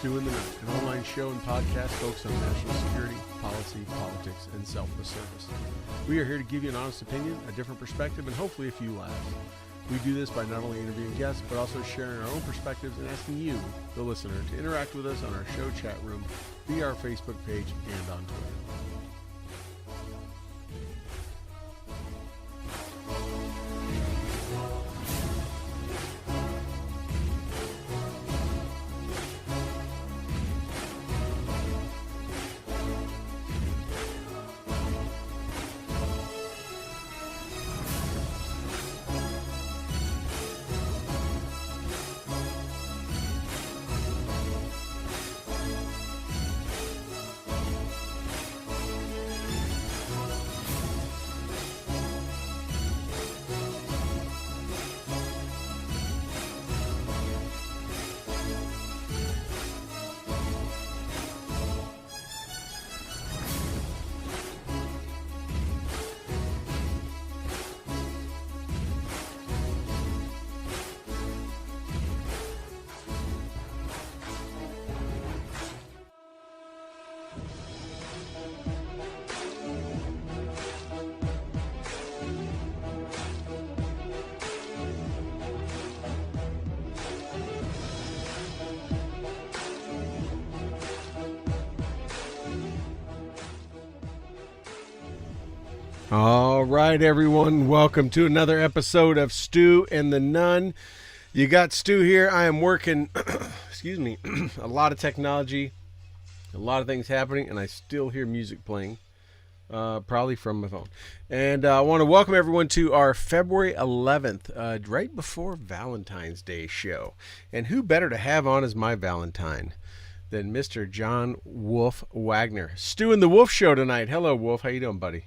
Stu in the Nunn, an online show and podcast focused on national security, policy, politics, and selfless service. We are here to give you an honest opinion, a different perspective, and hopefully a few laughs. We do this by not only interviewing guests, but also sharing our own perspectives and asking you, the listener, to interact with us on our show chat room, via our Facebook page, and on Twitter. All right, everyone. Welcome to another episode of Stu and the Nunn. You got Stu here. I am working, excuse me, a lot of technology, a lot of things happening, and I still hear music playing, probably from my phone. And I want to welcome everyone to our February 11th, right before Valentine's Day show. And who better to have on as my Valentine than Mr. John Wolf Wagner. Stu and the Wolf Show tonight. Hello, Wolf. How you doing, buddy?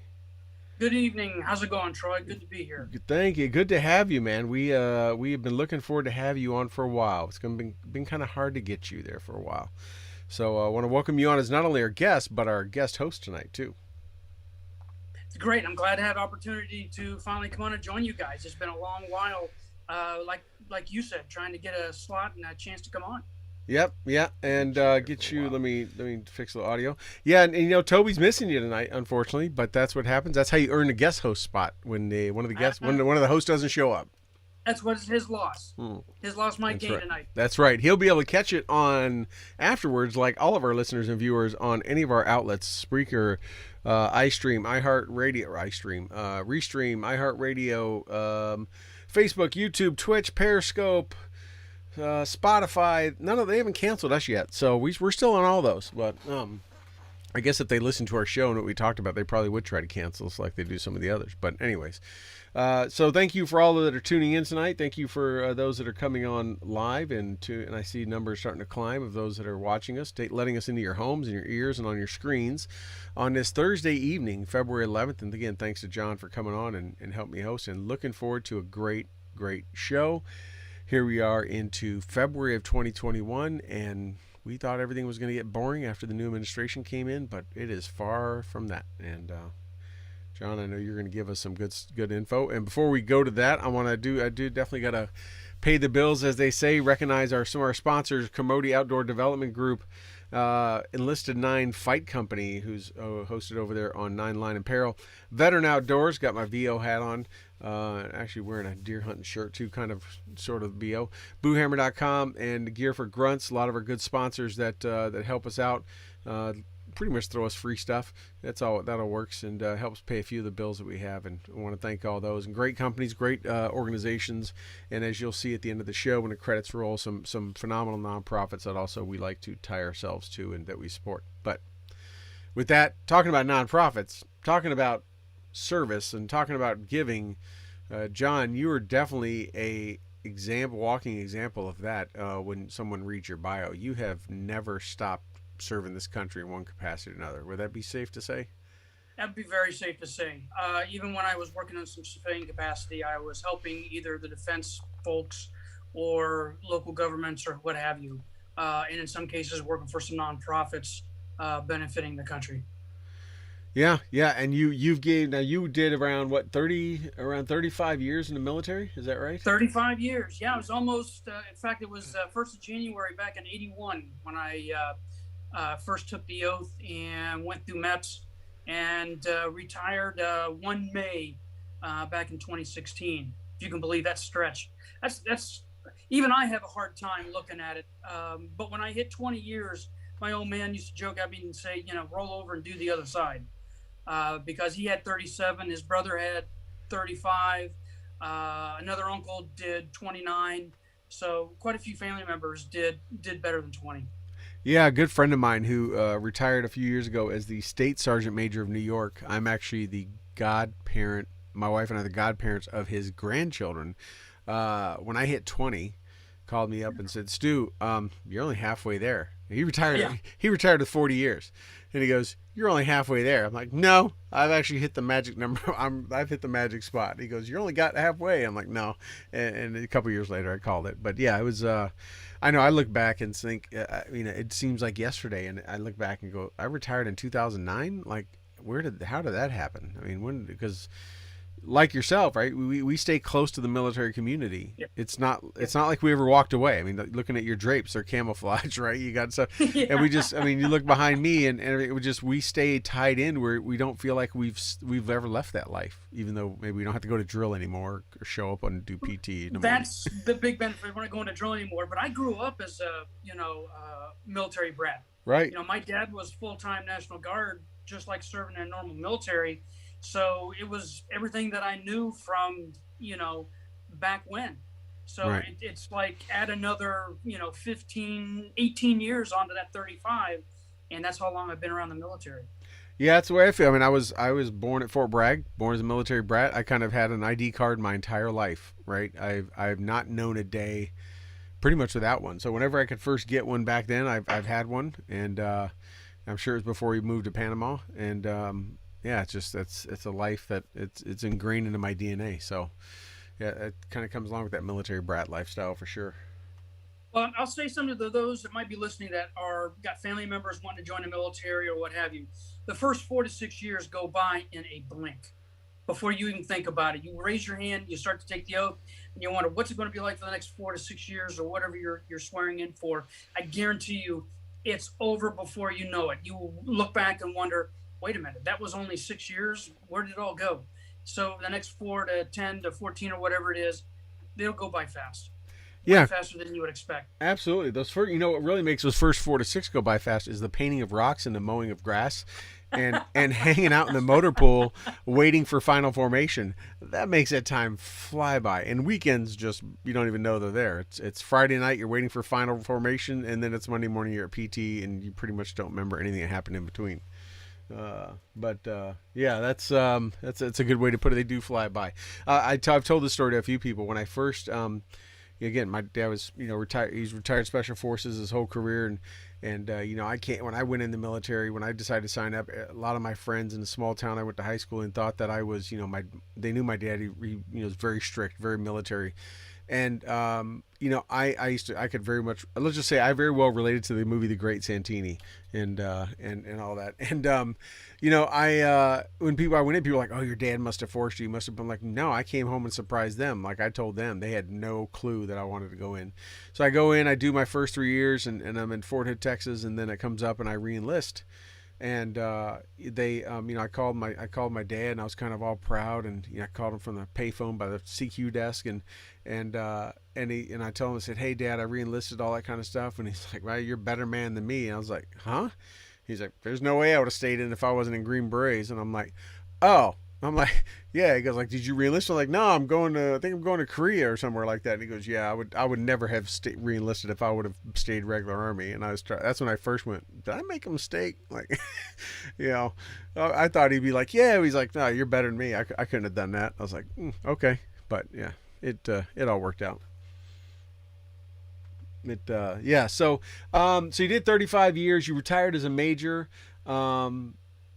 Good evening. How's it going, Troy? Good to be here. Thank you. Good to have you, man. We have been looking forward to have you on for a while. It's been kind of hard to get you there for a while. So I want to welcome you on as not only our guest, but our guest host tonight, too. It's great. I'm glad to have opportunity to finally come on and join you guys. It's been a long while, like you said, trying to get a slot and a chance to come on. Yep, yeah, and get you. Let me fix the audio. Yeah, and you know Toby's missing you tonight, unfortunately, but that's what happens. That's how you earn a guest host spot when one of the hosts doesn't show up. That's what's his loss. His loss might gain tonight. That's right. He'll be able to catch it on afterwards, like all of our listeners and viewers on any of our outlets: Spreaker, iStream, iHeartRadio, Restream, iHeartRadio, Facebook, YouTube, Twitch, Periscope. Spotify, they haven't canceled us yet, so we're still on all those. But I guess if they listened to our show and what we talked about, they probably would try to cancel us like they do some of the others. But anyways, so thank you for all that are tuning in tonight. Thank you for those that are coming on live, and I see numbers starting to climb of those that are watching us, letting us into your homes and your ears and on your screens on this Thursday evening, February 11th. And again, thanks to John for coming on and help me host, and looking forward to a great show. Here we are into February of 2021, and we thought everything was going to get boring after the new administration came in, but it is far from that. And John, I know you're going to give us some good info. And before we go to that, I do definitely got to pay the bills, as they say. Recognize some of our sponsors: Commodity Outdoor Development Group, Enlisted 9 Fight Company, who's hosted over there on 9 Line Apparel, Veteran Outdoors, got my VO hat on. Actually wearing a deer hunting shirt too, sort of BO. Boohammer.com and Gear for Grunts, a lot of our good sponsors that help us out, pretty much throw us free stuff. That all works, and helps pay a few of the bills that we have, and I want to thank all those, and great companies, great organizations, and as you'll see at the end of the show when the credits roll, some phenomenal nonprofits that also we like to tie ourselves to and that we support. But with that, talking about nonprofits, talking about service, and talking about giving, John, you are definitely a walking example of that. When someone reads your bio, you have never stopped serving this country in one capacity or another. Would that be safe to say? That'd be very safe to say. Even when I was working in some civilian capacity, I was helping either the defense folks or local governments or what have you, and in some cases working for some nonprofits benefiting the country. Yeah, yeah, and you did around what 35 years in the military, is that right? 35 years. Yeah, it was almost, in fact, it was 1st of January back in 81 when I first took the oath and went through MEPS and retired 1 May back in 2016. If you can believe that stretch. That's even I have a hard time looking at it. But when I hit 20 years, my old man used to joke at me and say, roll over and do the other side. Because he had 37, his brother had 35, another uncle did 29. So quite a few family members did better than 20. Yeah, a good friend of mine who retired a few years ago as the State Sergeant Major of New York. I'm actually the godparent. My wife and I are the godparents of his grandchildren. When I hit 20, called me up and said, "Stu, you're only halfway there." He retired. Yeah. He retired with 40 years, and he goes, "You're only halfway there." I'm like, "No, I've actually hit the magic number. I've hit the magic spot." He goes, "You only got halfway." I'm like, "No," and a couple years later, I called it. But yeah, it was. I know. I look back and think, it seems like yesterday, and I look back and go, I retired in 2009. Like, how did that happen? I mean, when? Because like yourself, right? We stay close to the military community. Yep. It's not like we ever walked away. I mean, looking at your drapes, they're camouflage, right? You got stuff, Yeah. and you look behind me, and it would just, we stay tied in where we don't feel like we've ever left that life, even though maybe we don't have to go to drill anymore or show up and do PT. That's the big benefit. We're not going to drill anymore. But I grew up as a military brat. Right. My dad was full-time National Guard, just like serving in a normal military. So it was everything that I knew from, back when. So Right. it's like add another, 15, 18 years onto that 35. And that's how long I've been around the military. Yeah, that's the way I feel. I mean, I was born at Fort Bragg, born as a military brat. I kind of had an ID card my entire life, right? I've not known a day pretty much without one. So whenever I could first get one back then, I've had one, and I'm sure it was before we moved to Panama. And yeah, it's just it's a life that it's ingrained into my DNA. So yeah, it kind of comes along with that military brat lifestyle for sure. Well, I'll say something to those that might be listening that got family members wanting to join the military or what have you. The first 4 to 6 years go by in a blink before you even think about it. You raise your hand, you start to take the oath, and you wonder what's it going to be like for the next 4 to 6 years or whatever you're swearing in for. I guarantee you, it's over before you know it. You will look back and wonder, wait a minute, that was only 6 years. Where did it all go? So the next 4 to 10 to 14 or whatever it is, they'll go by fast. Yeah, Faster than you would expect. absolutely. Those first, what really makes those first 4 to 6 go by fast is the painting of rocks and the mowing of grass, and hanging out in the motor pool waiting for final formation. That makes that time fly by. And weekends, just you don't even know they're there. It's Friday night, you're waiting for final formation, and then it's Monday morning, you're at PT, and you pretty much don't remember anything that happened in between. Yeah, that's a good way to put it. They do fly by. I've told this story to a few people. When I first again, my dad was retired. He's retired Special Forces his whole career, and I can't. When I went in the military, when I decided to sign up, a lot of my friends in the small town I went to high school in thought that I was they knew my dad. He was very strict, very military. And I could very much, let's just say, I very well related to the movie The Great Santini, and all that. And when I went in, people were like, "Oh, your dad must have forced you." Must have been like, "No, I came home and surprised them." Like I told them, they had no clue that I wanted to go in. So I go in, I do my first 3 years, and I'm in Fort Hood, Texas, and then it comes up and I re-enlist. And I called my dad, and I was kind of all proud, and I called him from the payphone by the CQ desk, and I told him, I said, "Hey Dad, I re-enlisted," all that kind of stuff, and he's like, "Well, you're a better man than me." And I was like, "Huh?" He's like, "There's no way I would have stayed in if I wasn't in Green Berets." And I'm like, "Oh." I'm like, "Yeah." He goes like, "Did you re-enlist?" I'm like, "No, I think I'm going to Korea or somewhere like that." And he goes, "Yeah, I would never have re-enlisted if I would have stayed regular Army." And that's when I first went, "Did I make a mistake?" Like, I thought he'd be like, "Yeah." He's like, "No, you're better than me. I couldn't have done that." I was like, "Okay." But yeah, it all worked out. Yeah. So you did 35 years. You retired as a major.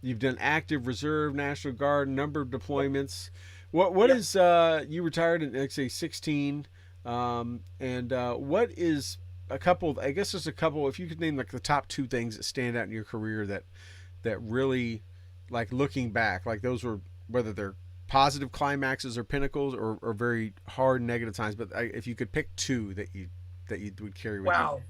You've done active, reserve, National Guard, number of deployments. What Yep. is you retired in, let's say, 16, and what is a couple? I guess there's a couple. If you could name like the top 2 things that stand out in your career that really like looking back, like those were, whether they're positive climaxes or pinnacles or very hard negative times, but if you could pick two that you would carry with you. Wow,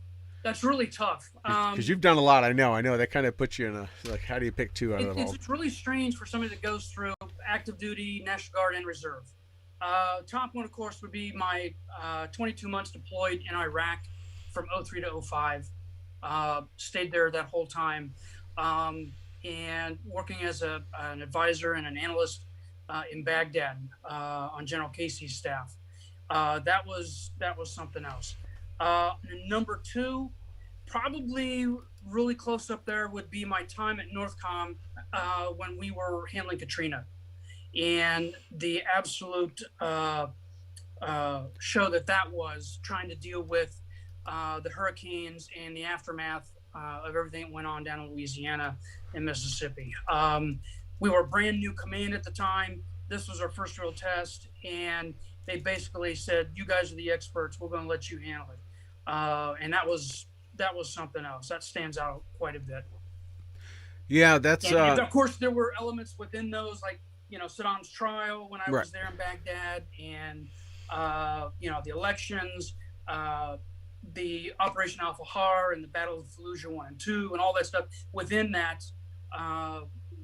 that's really tough. Because you've done a lot. I know that kind of puts you in a, like, how do you pick two out of all? It's really strange for somebody that goes through active duty, National Guard, and reserve. Top one, of course, would be my 22 months deployed in Iraq from 03 to 05. Stayed there that whole time, and working as an advisor and an analyst in Baghdad on General Casey's staff. That was something else. Number two, probably really close up there, would be my time at Northcom when we were handling Katrina, and the absolute show that was, trying to deal with the hurricanes and the aftermath of everything that went on down in Louisiana and Mississippi. We were a brand new command at the time. This was our first real test, and they basically said, "You guys are the experts. We're going to let you handle it." And that was something else. That stands out quite a bit. Yeah, that's. And of course, there were elements within those, like, Saddam's trial when I was there in Baghdad, and the elections, the Operation Al Fahar, and the Battle of Fallujah 1 and 2, and all that stuff within that,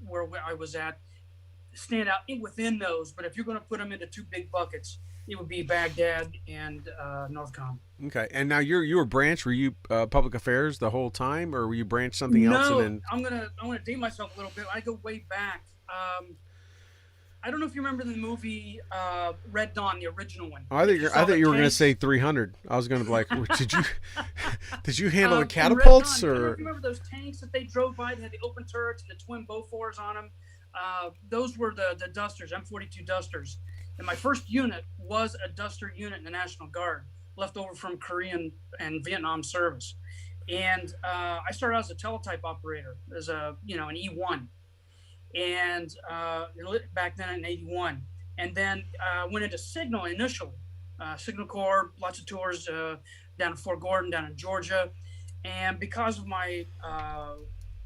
where I was at, stand out within those. But if you're going to put them into two big buckets, it would be Baghdad and Northcom. Okay, and now you were branch. Were you public affairs the whole time, or were you branch something else? No, and then... I'm gonna date myself a little bit. I go way back. I don't know if you remember the movie Red Dawn, the original one. Oh, I thought you were going to say 300. I was going to be like, did you handle the catapults? Dawn, or you remember those tanks that they drove by that had the open turrets and the twin Bofors on them? Those were the Dusters, M42 Dusters. And my first unit was a Duster unit in the National Guard, left over from Korean and Vietnam service. And I started out as a teletype operator, as an E1. And back then in 81. And then went into Signal initially. Signal Corps, lots of tours down to Fort Gordon, down in Georgia. And because of my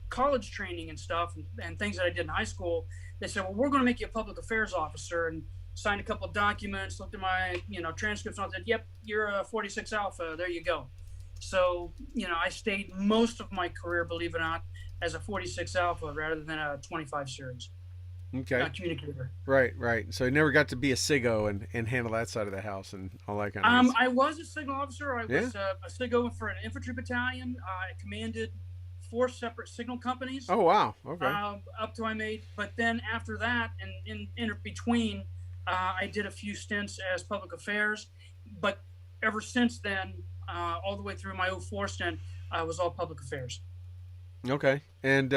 college training and stuff and things that I did in high school, they said, well, we're going to make you a public affairs officer, and signed a couple of documents, looked at my transcripts, and I said, yep, you're a 46 Alpha, there you go. So I stayed most of my career, believe it or not, as a 46 Alpha rather than a 25 series. Okay. Communicator. Right. So you never got to be a SIGO and handle that side of the house and all that kind of stuff. I was a signal officer. I was a SIGO for an infantry battalion. I commanded 4 separate signal companies. Oh, wow. Okay. Up to I made. But then after that, and in between, I did a few stints as public affairs. But ever since then, all the way through my 04 stint, I was all public affairs. Okay. And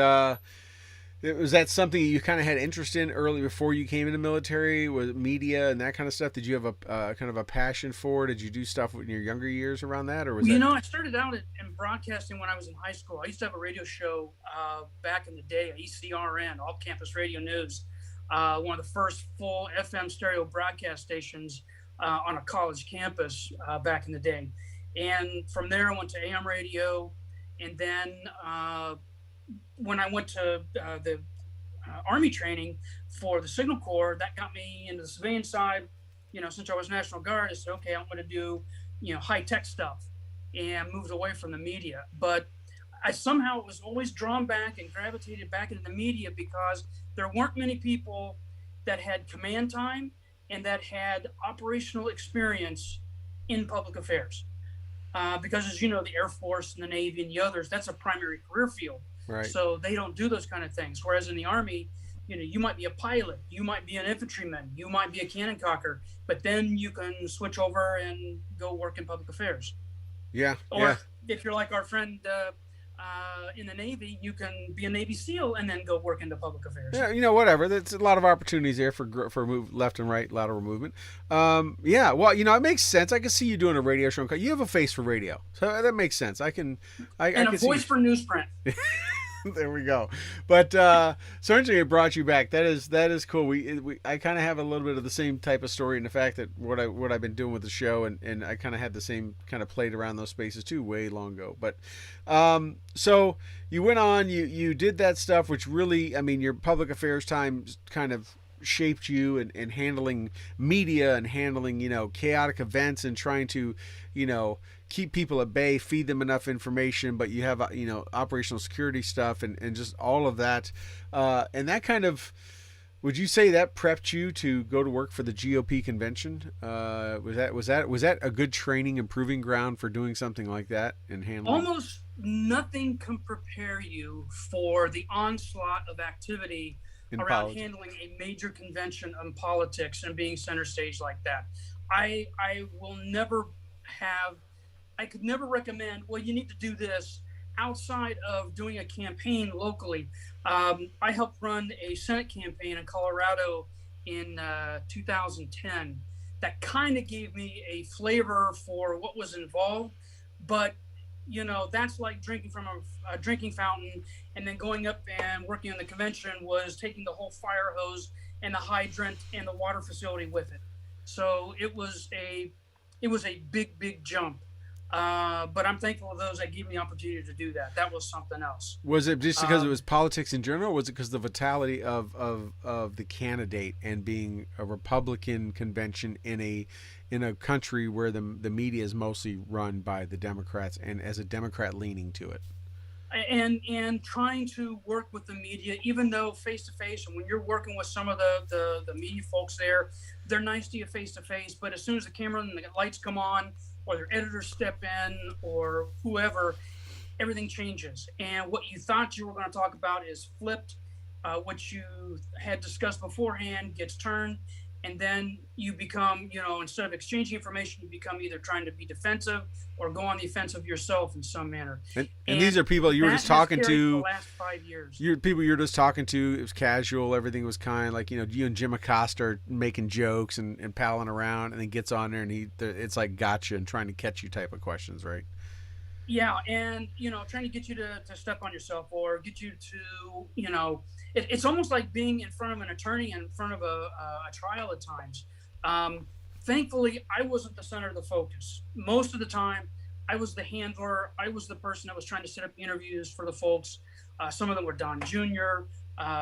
was that something you kind of had interest in early before you came into the military, with media and that kind of stuff? Did you have a kind of a passion for it? Did you do stuff in your younger years around that? Or was I started out in broadcasting when I was in high school. I used to have a radio show back in the day at ECRN, All Campus Radio News, one of the first full FM stereo broadcast stations on a college campus back in the day. And from there, I went to AM radio. And then when I went to the Army training for the Signal Corps, that got me into the civilian side. Since I was National Guard, I said, okay, I'm going to do, high-tech stuff, and moved away from the media. But I somehow was always drawn back and gravitated back into the media because there weren't many people that had command time and that had operational experience in public affairs. Because, as you know, the Air Force and the Navy and the others, that's a primary career field. Right. So they don't do those kind of things. Whereas in the Army, you might be a pilot, you might be an infantryman, you might be a cannon cocker, but then you can switch over and go work in public affairs. Yeah. Or if you're like our friend in the Navy, you can be a Navy SEAL and then go work into public affairs. Yeah, whatever. There's a lot of opportunities there for move left and right lateral movement. Yeah, well, it makes sense. I can see you doing a radio show. You have a face for radio, so that makes sense. I can a voice for newsprint. There we go. But certainly it brought you back. That is cool. We I kind of have a little bit of the same type of story in the fact that what I've been doing with the show, and I kind of had the same kind of played around those spaces too way long ago. But so you went on, you did that stuff, which really, I mean, your public affairs time kind of shaped you in handling media and handling, chaotic events and trying to, keep people at bay, feed them enough information, but you have, operational security stuff and just all of that. And that kind of, would you say that prepped you to go to work for the GOP convention? Was that a good training and proving ground for doing something like that and handling? Almost nothing can prepare you for the onslaught of activity In around politics. handling a major convention on politics and being center stage like that. I will never have, I could never recommend, well, you need to do this outside of doing a campaign locally. I helped run a Senate campaign in Colorado in 2010 that kind of gave me a flavor for what was involved. But, that's like drinking from a drinking fountain, and then going up and working on the convention was taking the whole fire hose and the hydrant and the water facility with it. So it was a big jump. But I'm thankful for those that gave me the opportunity to do that. That was something else. Was it just because it was politics in general, or was it because of the vitality of the candidate and being a Republican convention in a country where the media is mostly run by the Democrats and as a Democrat leaning to it? And trying to work with the media, even though face to face, and when you're working with some of the media folks there, they're nice to you face to face, but as soon as the camera and the lights come on, or their editors step in, or whoever, everything changes. And what you thought you were going to talk about is flipped. What you had discussed beforehand gets turned, and then you become, instead of exchanging information, you become either trying to be defensive or go on the offensive yourself in some manner. And these are people you were just talking to. For the last 5 years. People you were just talking to. It was casual. Everything was kind like, you and Jim Acosta are making jokes and palling around, and then gets on there and it's like gotcha and trying to catch you type of questions, right? Yeah, and trying to get you to step on yourself, or get you to, it's almost like being in front of an attorney and in front of a trial at times. Thankfully, I wasn't the center of the focus. Most of the time, I was the handler. I was the person that was trying to set up interviews for the folks. Some of them were Don Jr.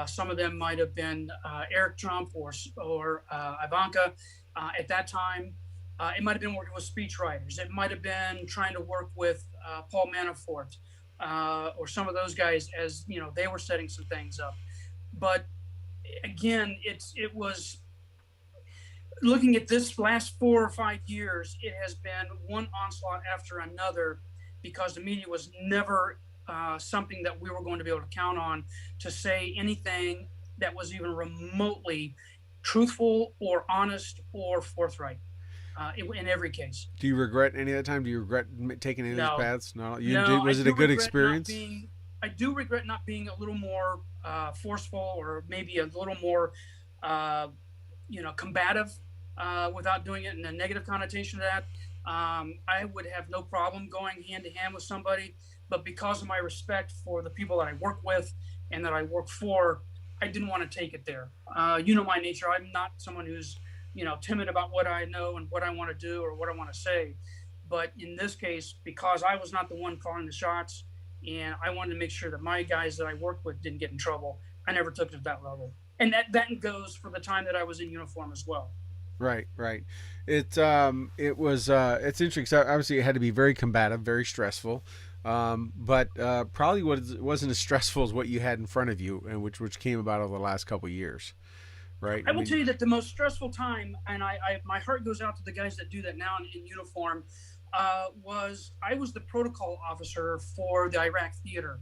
Some of them might have been Eric Trump or Ivanka at that time. It might have been working with speechwriters. It might have been trying to work with Paul Manafort or some of those guys as, they were setting some things up. But again, it was looking at this last 4 or 5 years, it has been one onslaught after another, because the media was never something that we were going to be able to count on to say anything that was even remotely truthful or honest or forthright. In every case. Do you regret any of that time? Do you regret taking any of those paths? No. Was it a good experience? I do regret not being a little more forceful, or maybe a little more, combative, without doing it in a negative connotation to that. I would have no problem going hand to hand with somebody, but because of my respect for the people that I work with and that I work for, I didn't want to take it there. My nature. I'm not someone who's timid about what I know and what I want to do or what I want to say. But in this case, because I was not the one calling the shots, and I wanted to make sure that my guys that I worked with didn't get in trouble, I never took it to that level. And that goes for the time that I was in uniform as well. Right. It's interesting. So obviously, it had to be very combative, very stressful, but probably wasn't as stressful as what you had in front of you, and which came about over the last couple of years. Right. I will tell you that the most stressful time, and my heart goes out to the guys that do that now in uniform, was I was the protocol officer for the Iraq theater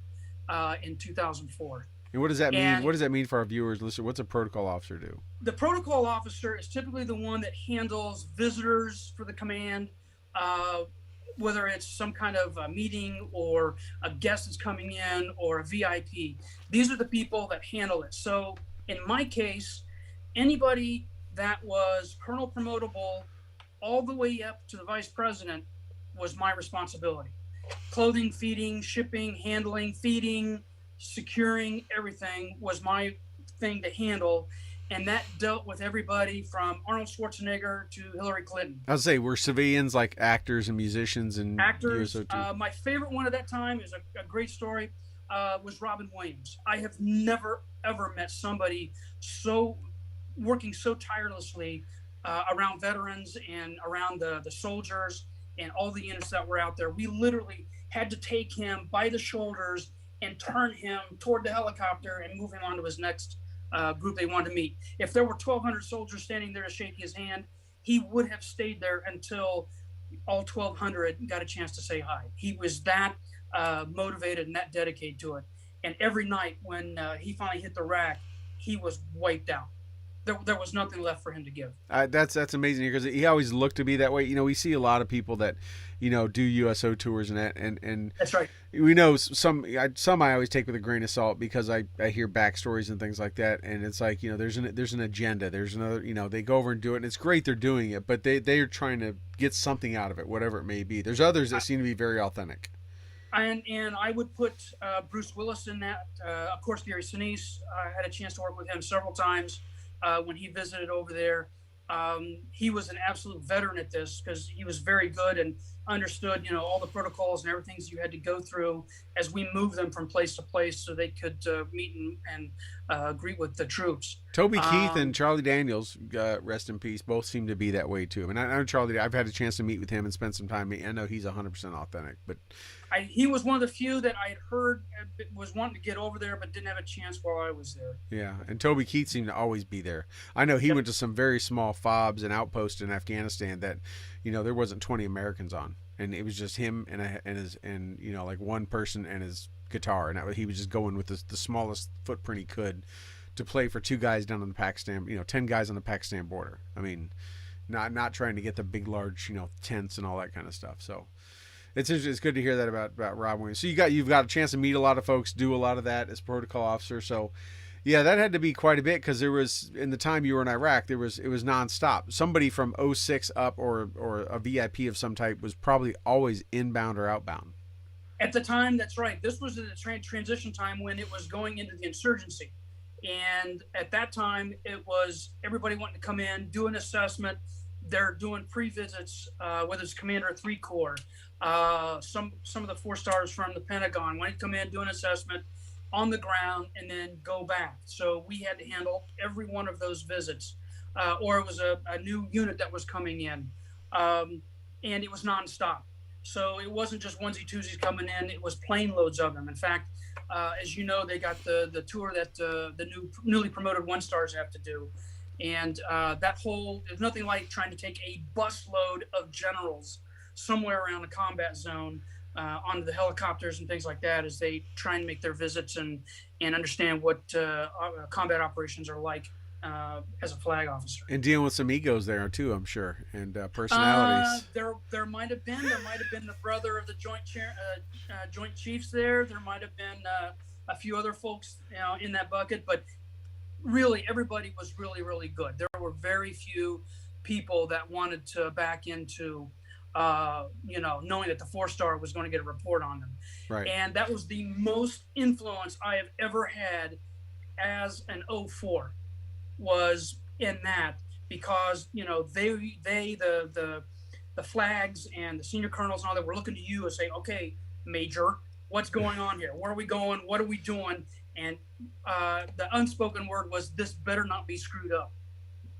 in 2004. And what does that mean? What does that mean for our viewers? Listen, what's a protocol officer do? The protocol officer is typically the one that handles visitors for the command, whether it's some kind of a meeting or a guest that's coming in or a VIP. These are the people that handle it. So in my case, anybody that was colonel promotable all the way up to the vice president was my responsibility. Clothing, feeding, shipping, handling, feeding, securing everything was my thing to handle. And that dealt with everybody from Arnold Schwarzenegger to Hillary Clinton. I would say we're civilians, like actors and musicians and Actors. USO2. My favorite one at that time is a great story. Was Robin Williams. I have never ever met somebody working so tirelessly around veterans and around the soldiers and all the units that were out there. We literally had to take him by the shoulders and turn him toward the helicopter and move him on to his next group they wanted to meet. If there were 1,200 soldiers standing there to shake his hand, he would have stayed there until all 1,200 got a chance to say hi. He was that motivated and that dedicated to it. And every night when he finally hit the rack, he was wiped out. There was nothing left for him to give. That's amazing because he always looked to be that way. We see a lot of people that, do USO tours and that, and that's right. We know some I always take with a grain of salt because I hear backstories and things like that, and it's like there's an agenda, there's another they go over and do it, and it's great they're doing it, but they are trying to get something out of it, whatever it may be. There's others that seem to be very authentic. And I would put Bruce Willis in that. Of course, Gary Sinise. I had a chance to work with him several times. When he visited over there, he was an absolute veteran at this because he was very good and understood, all the protocols and everything you had to go through as we moved them from place to place so they could meet and greet with the troops. Toby Keith and Charlie Daniels, rest in peace, both seem to be that way too. And I know Charlie, I've had a chance to meet with him and spend some time. I know he's 100% authentic, but he was one of the few that I had heard was wanting to get over there, but didn't have a chance while I was there. Yeah, and Toby Keith seemed to always be there. I know he went to some very small FOBs and outposts in Afghanistan that, there wasn't 20 Americans on, and it was just him and like one person and his guitar, and he was just going with the smallest footprint he could to play for 2 guys down on the Pakistan, 10 guys on the Pakistan border. I mean, not trying to get the big, large, tents and all that kind of stuff. So. It's good to hear that about Rob Williams. So you've got a chance to meet a lot of folks, do a lot of that as protocol officer. So, yeah, that had to be quite a bit because there was, in the time you were in Iraq, it was nonstop. Somebody from 06 up or a VIP of some type was probably always inbound or outbound. At the time, that's right. This was the transition time when it was going into the insurgency. And at that time, it was everybody wanting to come in, do an assessment. They're doing pre-visits, whether it's Commander 3 Corps, some of the 4-stars from the Pentagon want to come in, do an assessment on the ground, and then go back. So we had to handle every one of those visits, or it was a new unit that was coming in, and it was nonstop. So it wasn't just onesie twosies coming in; it was plane loads of them. In fact, as you know, they got the tour that the newly promoted 1-stars have to do. And there's nothing like trying to take a busload of generals somewhere around the combat zone onto the helicopters and things like that as they try and make their visits and understand what combat operations are like as a flag officer. And dealing with some egos there too, I'm sure, and personalities. There might have been the brother of the Joint Chiefs there. There might have been a few other folks in that bucket, but really everybody was really, really good. There were very few people that wanted to back into knowing that the 4-star was going to get a report on them. Right. And that was the most influence I have ever had as an 04 was in that, because the flags and the senior colonels and all that were looking to you and say, okay, Major, what's going on here? Where are we going? What are we doing? And the unspoken word was, this better not be screwed up.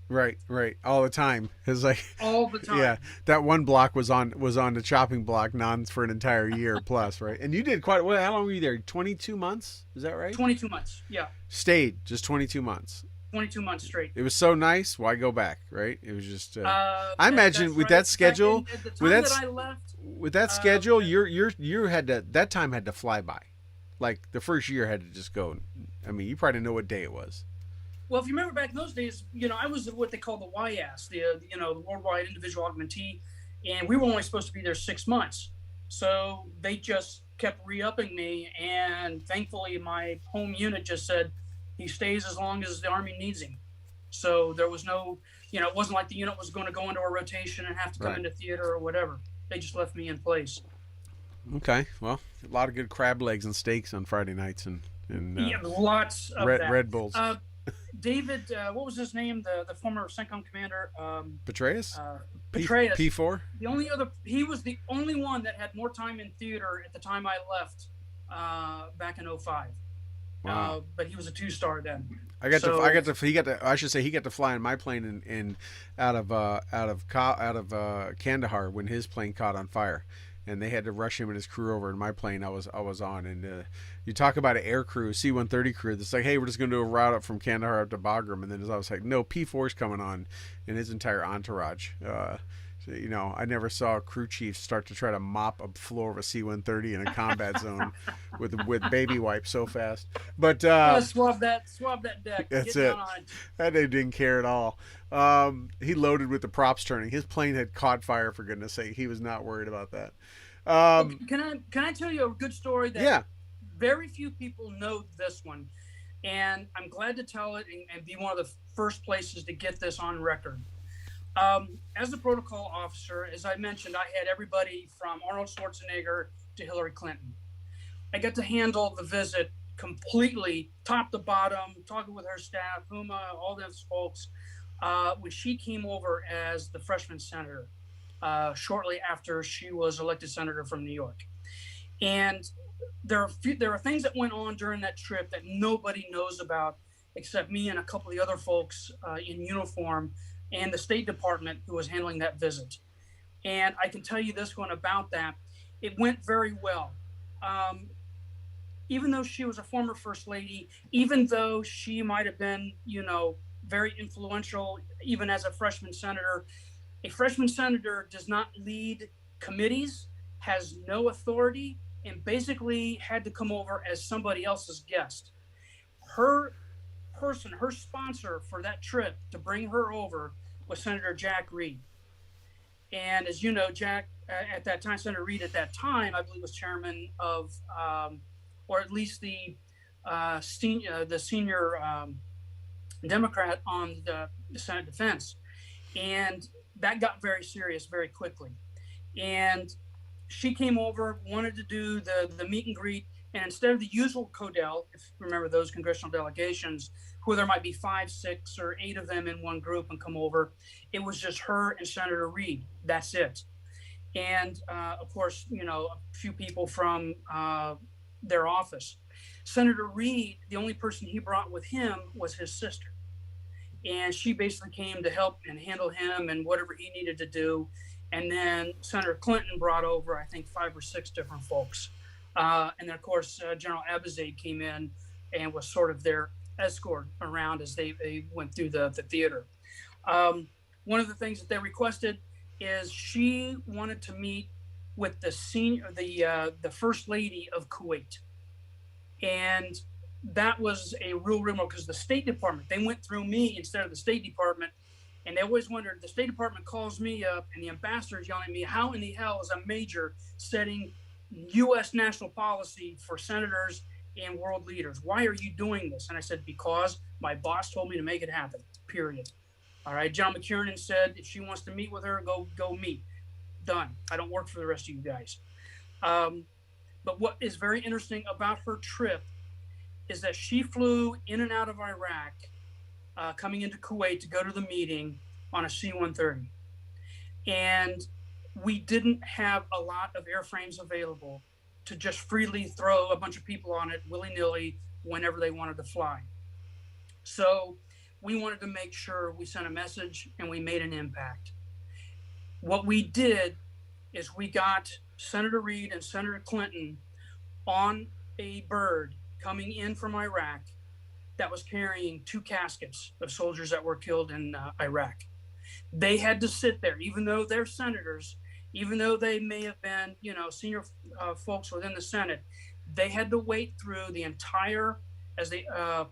Right. All the time. It's like all the time. Yeah, that one block was on the chopping block for an entire year plus, right? And you did quite well. How long were you there? 22 months? Is that right? 22 months. Yeah. Stayed just 22 months. 22 months straight. It was so nice. Why go back? Right? It was just. I imagine with right. that schedule, at the time that I left, with that schedule, you had to that time had to fly by. Like the first year had to just go. I mean, you probably didn't know what day it was. Well, if you remember back in those days, I was what they call the YAS, the Worldwide Individual Augmentee, and we were only supposed to be there 6 months. So they just kept re-upping me, and thankfully my home unit just said he stays as long as the Army needs him. So there was no, it wasn't like the unit was going to go into a rotation and have to come into theater or whatever. They just left me in place. Okay, well, a lot of good crab legs and steaks on Friday nights and and Yeah, lots of Red that. Red Bulls. David, what was his name? The former CENTCOM commander. Petraeus? Petraeus. P4. He was the only one that had more time in theater at the time I left back in 2005. Wow. But he was a 2-star then. He got to fly in my plane in out of Kandahar when his plane caught on fire, and they had to rush him and his crew over in my plane I was on. And you talk about an air crew, C-130 crew that's like, hey, we're just going to do a route up from Kandahar up to Bagram, and then I was like, no, P4's coming on, and his entire entourage. You know, I never saw a crew chief start to try to mop a floor of a C-130 in a combat zone with baby wipes so fast. But swab that deck. That's Get it. down on it. That dude didn't care at all. He loaded with the props turning. His plane had caught fire, for goodness sake. He was not worried about that. Can I tell you a good story that very few people know this one, and I'm glad to tell it and be one of the first places to get this on record. As a protocol officer, as I mentioned, I had everybody from Arnold Schwarzenegger to Hillary Clinton. I got to handle the visit completely, top to bottom, talking with her staff, Huma, all those folks, when she came over as the freshman senator, shortly after she was elected senator from New York. And there are things that went on during that trip that nobody knows about except me and a couple of the other folks in uniform and the State Department who was handling that visit. And I can tell you this one about that. It went very well. Even though she was a former First Lady, even though she might have been, very influential, even as a freshman senator does not lead committees, has no authority, and basically had to come over as somebody else's guest. Her sponsor for that trip to bring her over was Senator Jack Reed. And as you know, Jack, at that time, Senator Reed at that time, I believe was chairman of, or at least the senior Democrat on the Senate Defense. And that got very serious very quickly. And she came over, wanted to do the meet and greet. And instead of the usual CODEL, if you remember those congressional delegations, where there might be 5, 6, or 8 of them in one group and come over, it was just her and Senator Reed. That's it. And of course, a few people from their office. Senator Reed, the only person he brought with him was his sister. And she basically came to help and handle him and whatever he needed to do. And then Senator Clinton brought over, I think, 5 or 6 different folks. And then, of course, General Abizaid came in and was sort of their escort around as they went through the theater. One of the things that they requested is she wanted to meet with the First Lady of Kuwait. And that was a real rumor because the State Department, they went through me instead of the State Department. And they always wondered, the State Department calls me up and the ambassador is yelling at me, how in the hell is a major setting U.S. national policy for senators and world leaders? Why are you doing this? And I said, because my boss told me to make it happen, period. All right, John McKiernan said, if she wants to meet with her, go meet. Done. I don't work for the rest of you guys. But what is very interesting about her trip is that she flew in and out of Iraq, coming into Kuwait to go to the meeting on a C-130. And we didn't have a lot of airframes available to just freely throw a bunch of people on it willy-nilly whenever they wanted to fly. So we wanted to make sure we sent a message and we made an impact. What we did is we got Senator Reed and Senator Clinton on a bird coming in from Iraq that was carrying 2 caskets of soldiers that were killed in Iraq. They had to sit there, even though they're senators, even though they may have been, senior folks within the Senate, they had to wait through the entire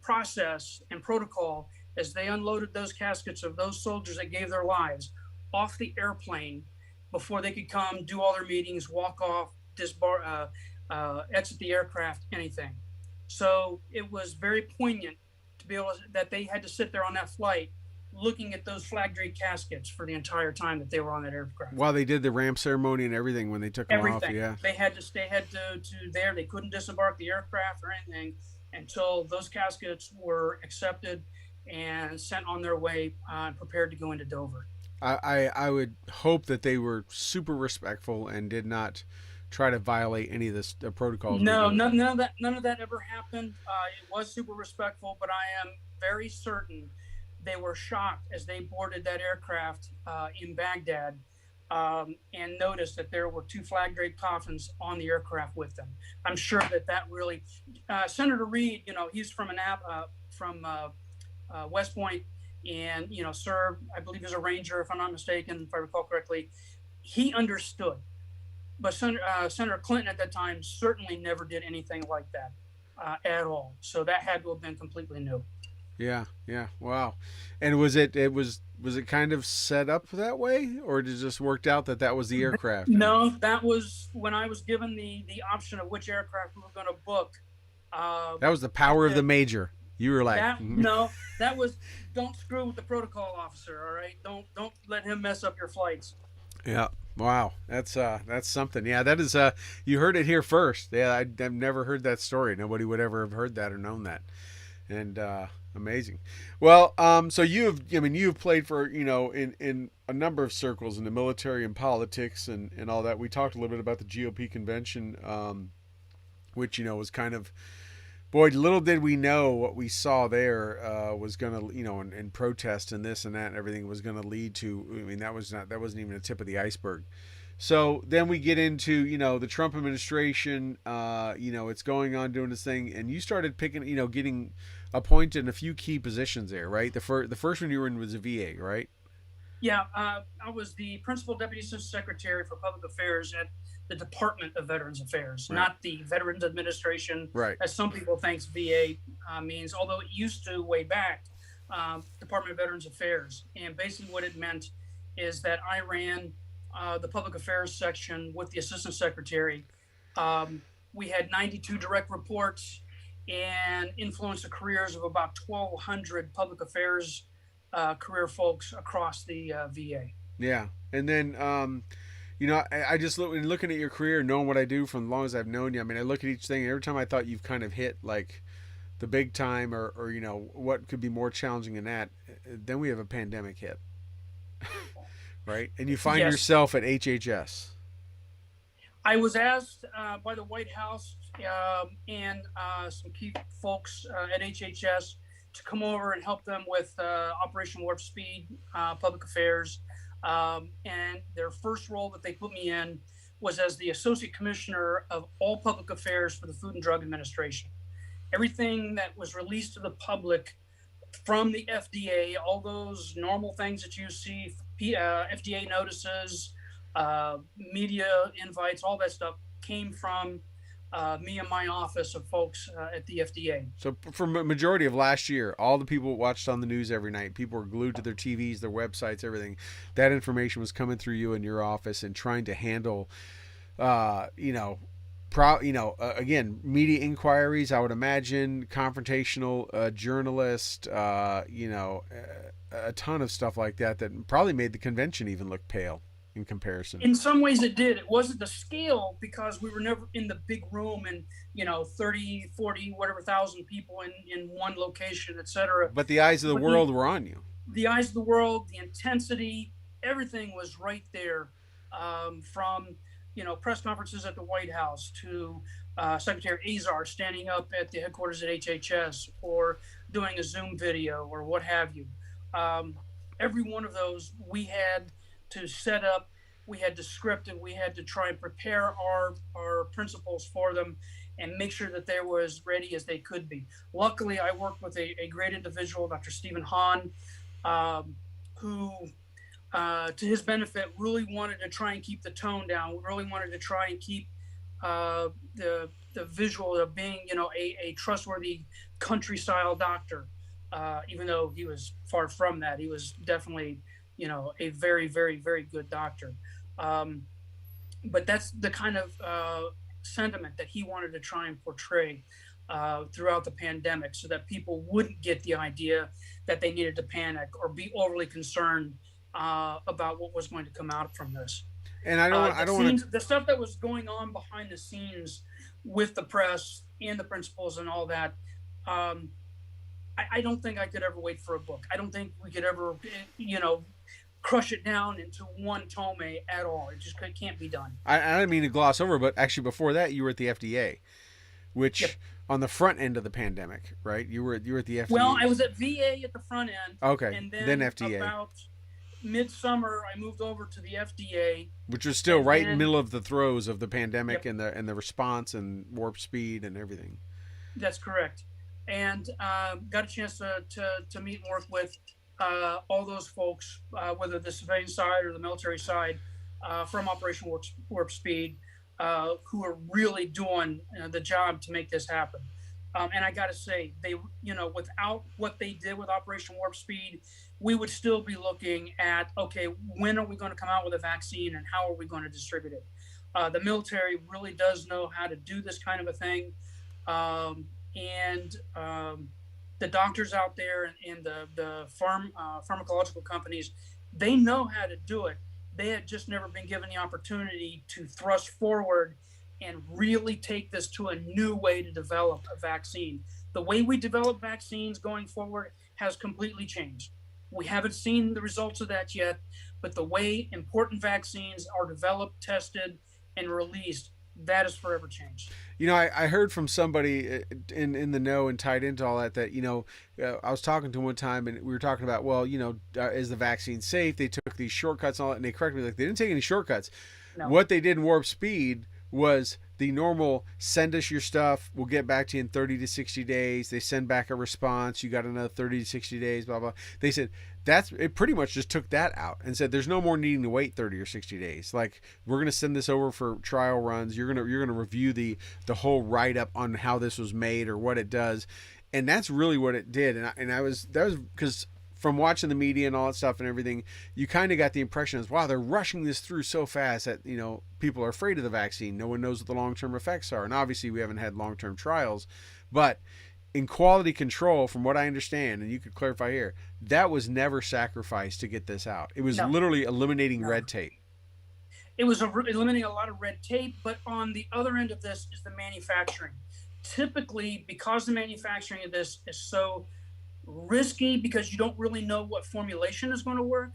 process and protocol as they unloaded those caskets of those soldiers that gave their lives off the airplane before they could come do all their meetings, walk off, exit the aircraft, anything. So it was very poignant to be able that they had to sit there on that flight looking at those flag draped caskets for the entire time that they were on that aircraft. While they did the ramp ceremony and everything when they took them off, yeah. They had to stay to there. They couldn't disembark the aircraft or anything. until those caskets were accepted and sent on their way, prepared to go into Dover. I would hope that they were super respectful and did not try to violate any of the protocols. No, none of that ever happened. It was super respectful, but I am very certain they were shocked as they boarded that aircraft in Baghdad, and noticed that there were 2 flag draped coffins on the aircraft with them. I'm sure that really, Senator Reid, he's from West Point, and served, I believe, as a ranger, if I'm not mistaken, if I recall correctly. He understood, but Senator Clinton at that time certainly never did anything like that at all. So that had to have been completely new. Yeah, wow. And was it kind of set up that way, or did it just worked out that was the aircraft? No, that was when I was given the option of which aircraft we were going to book. That was the power of the major. You were like, no, that was, don't screw with the protocol officer. All right, don't let him mess up your flights. Yeah. Wow, that's something. Yeah, that is. You heard it here first. Yeah, I've never heard that story. Nobody would ever have heard that or known that. And amazing. Well, so you've played for, in a number of circles in the military and politics and all that. We talked a little bit about the GOP convention, which was kind of, boy, little did we know what we saw there was going to, and protest and this and that and everything was going to lead to. I mean, that wasn't even a tip of the iceberg. So then we get into, the Trump administration, it's going on doing this thing, and you started picking, getting appointed in a few key positions there, right? The first one you were in was the VA, right? Yeah, I was the Principal Deputy Assistant Secretary for Public Affairs at the Department of Veterans Affairs, right. Not the Veterans Administration, right, as some people think VA means, although it used to way back, Department of Veterans Affairs. And basically what it meant is that I ran the Public Affairs section with the Assistant Secretary. We had 92 direct reports and influenced the careers of about 1,200 public affairs career folks across the VA. Yeah. And then, I just looking at your career, knowing what I do from as long as I've known you. I mean, I look at each thing, and every time I thought you've kind of hit like the big time or what could be more challenging than that, then we have a pandemic hit. Right? And you find yourself at HHS. I was asked by the White House and some key folks at HHS to come over and help them with Operation Warp Speed, public affairs. And their first role that they put me in was as the Associate Commissioner of all public affairs for the Food and Drug Administration. Everything that was released to the public from the FDA, all those normal things that you see, FDA notices, media invites, all that stuff came from me and my office of folks at the FDA. So for a majority of last year, all the people watched on the news every night, people were glued to their TVs, their websites, everything. That information was coming through you in your office and trying to handle, again, media inquiries, I would imagine, confrontational journalist, a ton of stuff like that probably made the convention even look pale in comparison. In some ways it did. It wasn't the scale because we were never in the big room and 30, 40, whatever thousand people in one location, etc. But the eyes of the world were on you. The eyes of the world, the intensity, everything was right there, from press conferences at the White House to Secretary Azar standing up at the headquarters at HHS or doing a Zoom video or what have you. Every one of those we had to set up, we had to script, and we had to try and prepare our principals for them and make sure that they were as ready as they could be. Luckily, I worked with a great individual, Dr. Stephen Hahn, who, to his benefit, really wanted to try and keep the tone down, really wanted to try and keep the visual of being, a trustworthy country-style doctor, even though he was far from that. He was definitely a very, very, very good doctor. But that's the kind of sentiment that he wanted to try and portray throughout the pandemic so that people wouldn't get the idea that they needed to panic or be overly concerned about what was going to come out from this. And I don't want the stuff that was going on behind the scenes with the press and the principals and all that, Um, I don't think I could ever wait for a book. I don't think we could ever, crush it down into one tome at all. It just can't be done. I didn't mean to gloss over, but actually before that, you were at the FDA, Yep. which on the front end of the pandemic, right? You were at the FDA. Well, I was at VA at the front end. Okay, And then FDA. About midsummer, I moved over to the FDA, which was still right in the then, middle of the throes of the pandemic. Yep. and the response and warp speed and everything. That's correct. And got a chance to meet and work with all those folks, whether the civilian side or the military side, from Operation Warp Speed, who are really doing the job to make this happen. And I got to say, they, without what they did with Operation Warp Speed, we would still be looking at, okay, when are we going to come out with a vaccine and how are we going to distribute it? The military really does know how to do this kind of a thing. And the doctors out there and the pharmacological companies, they know how to do it. They had just never been given the opportunity to thrust forward and really take this to a new way to develop a vaccine. The way we develop vaccines going forward has completely changed. We haven't seen the results of that yet, but the way important vaccines are developed, tested, and released, that has forever changed. I heard from somebody in the know and tied into all that, I was talking to him one time and we were talking about, well, is the vaccine safe? They took these shortcuts and all that, and they corrected me, like, they didn't take any shortcuts. No. What they did in Warp Speed was the normal, send us your stuff, we'll get back to you in 30 to 60 days. They send back a response, you got another 30 to 60 days, blah, blah. They said it pretty much just took that out and said there's no more needing to wait 30 or 60 days. Like, we're going to send this over for trial runs. You're going to review the whole write-up on how this was made or what it does. And that's really what it did. And that was because from watching the media and all that stuff and everything, you kind of got the impression as, wow, they're rushing this through so fast that, people are afraid of the vaccine. No one knows what the long-term effects are. And obviously we haven't had long-term trials, but in quality control, from what I understand, and you could clarify here, that was never sacrificed to get this out. It was literally eliminating red tape. It was eliminating a lot of red tape, but on the other end of this is the manufacturing. Typically, because the manufacturing of this is so risky, because you don't really know what formulation is going to work,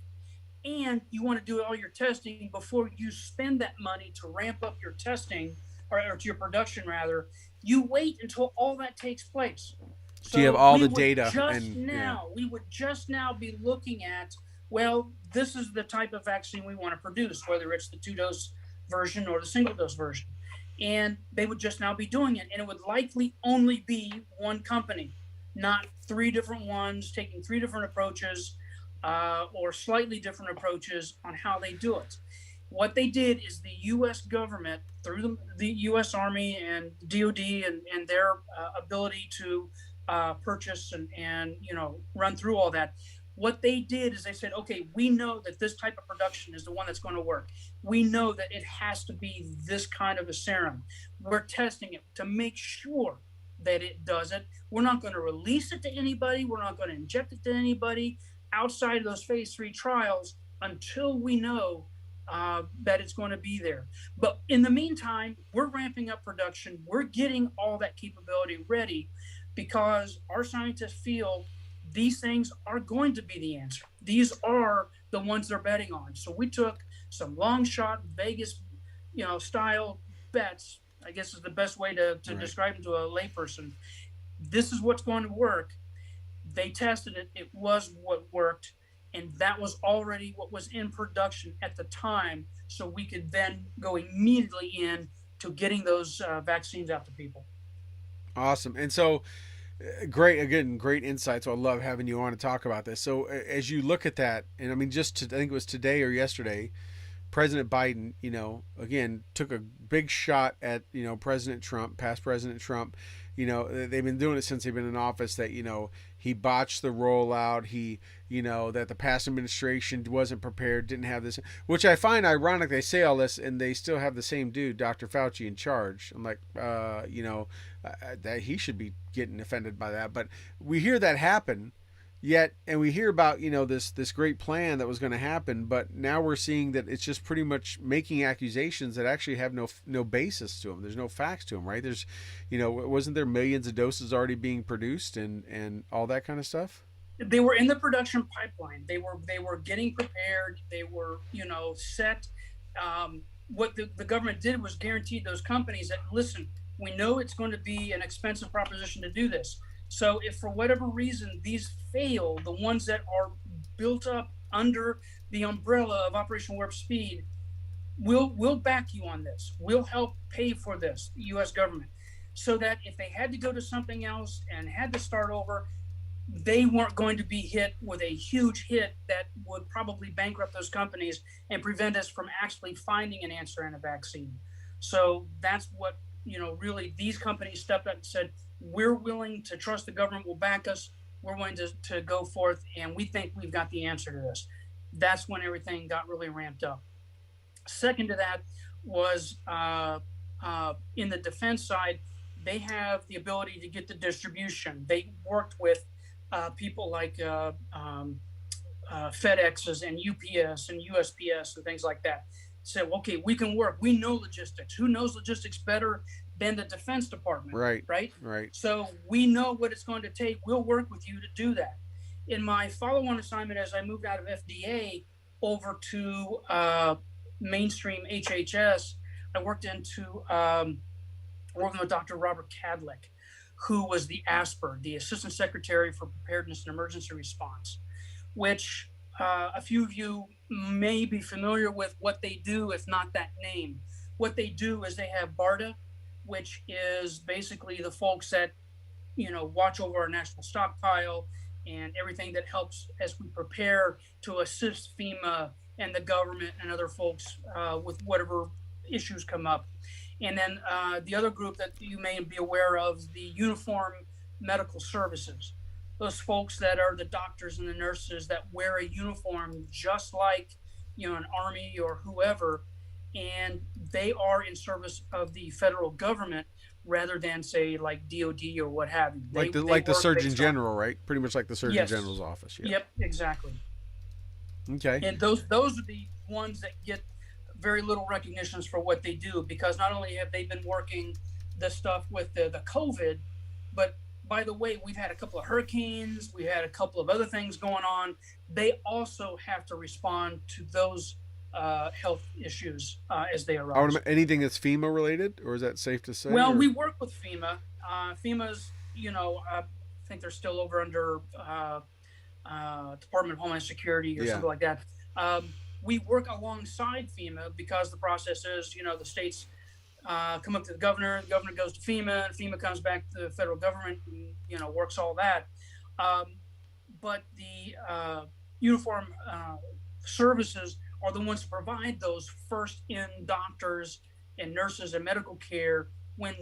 and you want to do all your testing before you spend that money to ramp up your testing, or to your production rather, you wait until all that takes place. So you have all the data. We would just now be looking at, well, this is the type of vaccine we want to produce, whether it's the 2-dose version or the single-dose version. And they would just now be doing it. And it would likely only be one company, not 3 different ones, taking 3 different approaches, or slightly different approaches on how they do it. What they did is the U.S. government, through the U.S. Army and DOD and their ability to purchase and run through all that, what they did is they said, okay, we know that this type of production is the one that's going to work. We know that it has to be this kind of a serum. We're testing it to make sure that it does it. We're not going to release it to anybody. We're not going to inject it to anybody outside of those phase 3 trials until we know that it's going to be there. But in the meantime, we're ramping up production. We're getting all that capability ready because our scientists feel these things are going to be the answer. These are the ones they're betting on. So we took some long shot Vegas, style bets, I guess is the best way to describe it to a layperson. This is what's going to work. They tested it. It was what worked. And that was already what was in production at the time. So we could then go immediately in to getting those vaccines out to people. Awesome. And so great insight. So I love having you on to talk about this. So as you look at that, and I mean, I think it was today or yesterday, President Biden, again, took a big shot at, President Trump, past President Trump. They've been doing it since they've been in office that, he botched the rollout. That the past administration wasn't prepared, didn't have this, which I find ironic. They say all this and they still have the same dude, Dr. Fauci, in charge. I'm like, that he should be getting offended by that. But we hear that happen Yet, and we hear about this great plan that was going to happen, but now we're seeing that it's just pretty much making accusations that actually have no basis to them. There's no facts to them, right? There's, wasn't there millions of doses already being produced and all that kind of stuff? They were in the production pipeline. They were getting prepared. They were set. What the government did was guaranteed those companies that, listen, we know it's going to be an expensive proposition to do this. So if for whatever reason these fail, the ones that are built up under the umbrella of Operation Warp Speed, we'll back you on this. We'll help pay for this, the U.S. government, so that if they had to go to something else and had to start over, they weren't going to be hit with a huge hit that would probably bankrupt those companies and prevent us from actually finding an answer and a vaccine. So that's what, really these companies stepped up and said, we're willing to trust the government will back us. We're willing to go forth, and we think we've got the answer to this. That's when everything got really ramped up. Second to that was in the defense side, they have the ability to get the distribution. They worked with people like FedExes and UPS and USPS and things like that. Said, okay, we can work. We know logistics. Who knows logistics better than the Defense Department? Right. So we know what it's going to take. We'll work with you to do that. In my follow-on assignment, as I moved out of FDA over to mainstream HHS, I worked working with Dr. Robert Cadlick, who was the ASPR, the Assistant Secretary for Preparedness and Emergency Response, which a few of you may be familiar with what they do, if not that name. What they do is they have BARDA, which is basically the folks that, watch over our national stockpile and everything that helps as we prepare to assist FEMA and the government and other folks with whatever issues come up. And then the other group that you may be aware of is the Uniform Medical Services. Those folks that are the doctors and the nurses that wear a uniform just like, an Army or whoever, and they are in service of the federal government rather than, say, like DOD or what have you. Like the Surgeon General, right? Pretty much like the Surgeon General's office. Yeah. Yep, exactly. Okay. And those are the ones that get very little recognitions for what they do, because not only have they been working the stuff with the COVID, but by the way, we've had a couple of hurricanes, we had a couple of other things going on. They also have to respond to those health issues as they arise. Anything that's FEMA related, or is that safe to say? Well, we work with FEMA. FEMA's, I think they're still over under Department of Homeland Security or something like that. We work alongside FEMA because the process is, the states come up to the governor goes to FEMA, and FEMA comes back to the federal government and, works all that. But the uniform services are the ones to provide those first-in doctors and nurses and medical care when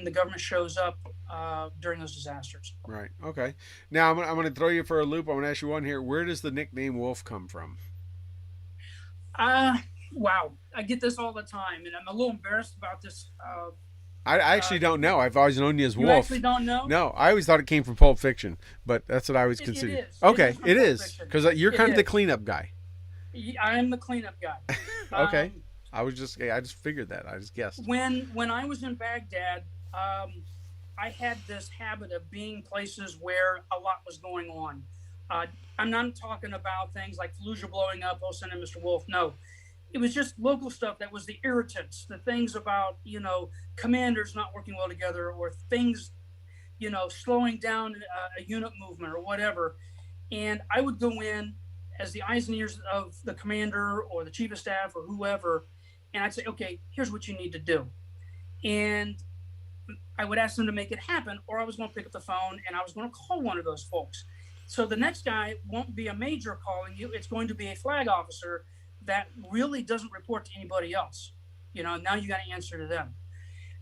the government shows up during those disasters. Right. Okay. Now I'm going to throw you for a loop. I'm going to ask you one here. Where does the nickname Wolf come from? Wow. I get this all the time, and I'm a little embarrassed about this. I actually don't know. I've always known you as Wolf. You actually don't know? No, I always thought it came from Pulp Fiction, but that's what I always considered. It is. Okay, it is, because you're kind of the cleanup guy. I am the cleanup guy. Okay. I just figured that. I just guessed. When I was in Baghdad, I had this habit of being places where a lot was going on. I'm not talking about things like Fallujah blowing up, oh, send in Mr. Wolf. No. It was just local stuff that was the irritants, the things about, commanders not working well together, or things, slowing down a unit movement or whatever. And I would go in as the eyes and ears of the commander or the chief of staff or whoever, and I'd say, okay, here's what you need to do. And I would ask them to make it happen, or I was going to pick up the phone and I was going to call one of those folks. So the next guy won't be a major calling you. It's going to be a flag officer that really doesn't report to anybody else. Now you got to answer to them.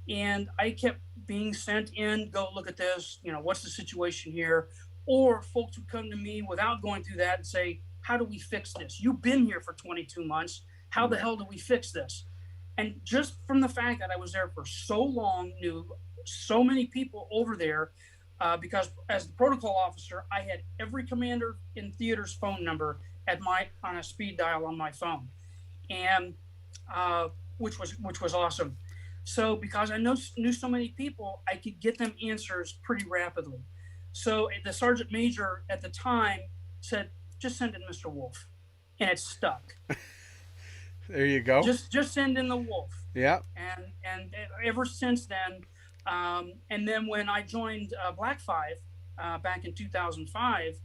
And I kept being sent in, go look at this, what's the situation here? Or folks would come to me without going through that and say, how do we fix this? You've been here for 22 months. How the hell do we fix this? And just from the fact that I was there for so long, knew so many people over there, because as the protocol officer, I had every commander in theater's phone number on a speed dial on my phone, and which was awesome. So because I knew so many people, I could get them answers pretty rapidly. So the sergeant major at the time said, "Just send in Mr. Wolf," and it stuck. There you go. Just send in the Wolf. Yeah. And ever since then, and then when I joined Black 5 back in 2005,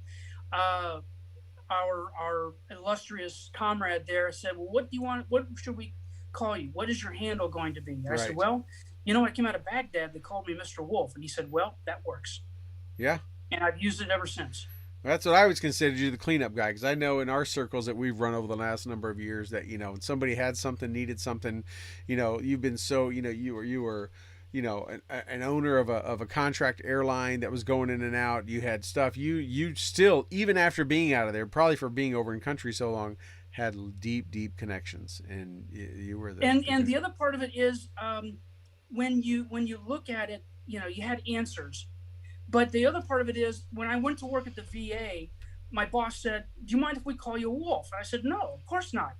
our illustrious comrade there said, "Well, what do you want? What should we call you? What is your handle going to be?" I said, "Well, I came out of Baghdad. They called me Mr. Wolf," and he said, "Well, that works." Yeah. And I've used it ever since. That's what I always considered you, the cleanup guy, because I know in our circles that we've run over the last number of years that when somebody had something, needed something, you've been so you were an owner of a contract airline that was going in and out. You had stuff. You still, even after being out of there, probably for being over in country so long, had deep connections, and you were the and the other part of it is when you look at it, you had answers. But the other part of it is when I went to work at the VA, my boss said, "Do you mind if we call you Wolf?" And I said, "No, of course not."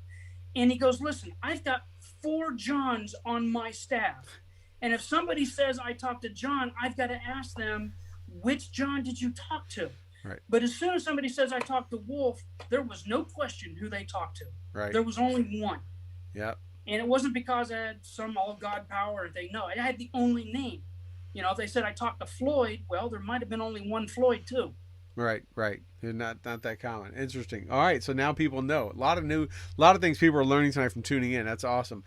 And he goes, "Listen, I've got 4 Johns on my staff. And if somebody says I talked to John, I've got to ask them, which John did you talk to?" Right. But as soon as somebody says I talked to Wolf, there was no question who they talked to. Right. There was only one. Yeah. And it wasn't because I had some all God power or anything. No, I had the only name. If they said I talked to Floyd, well, there might have been only one Floyd too. Right. They're not that common. Interesting. All right, so now people know a lot of things people are learning tonight from tuning in. That's awesome.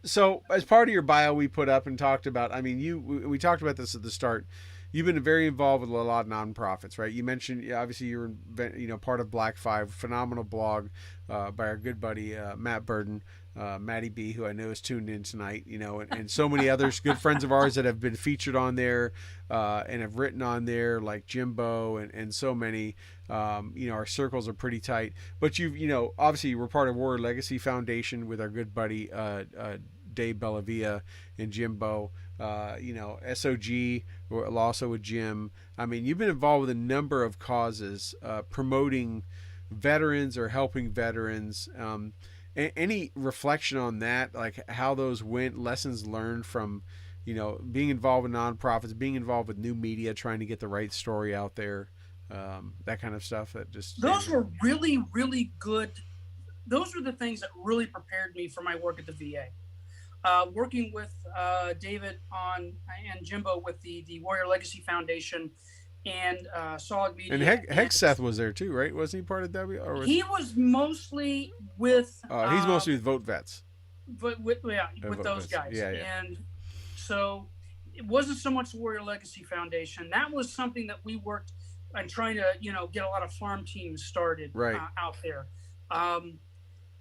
So as part of your bio, we put up and talked about. I mean, we talked about this at the start. You've been very involved with a lot of nonprofits, right? You mentioned obviously you're part of Black 5, phenomenal blog by our good buddy Matt Burden. Maddie B, who I know is tuned in tonight, and so many others, good friends of ours that have been featured on there and have written on there, like Jimbo and so many. Our circles are pretty tight. But obviously you were part of Warrior Legacy Foundation with our good buddy Dave Bellavia and Jimbo. SOG, also with Jim. I mean, you've been involved with a number of causes promoting veterans or helping veterans. Any reflection on that, like how those went, lessons learned from, being involved with nonprofits, being involved with new media, trying to get the right story out there, that kind of stuff. Those were really, really good. Those were the things that really prepared me for my work at the VA. Working with David and Jimbo with the Warrior Legacy Foundation and Solid Media. And Hegseth was there too, right? Wasn't he part of W? He was mostly with... he's mostly with Vote Vets. But with those guys. Yeah. And so it wasn't so much the Warrior Legacy Foundation. That was something that we worked on trying to, get a lot of farm teams started out there.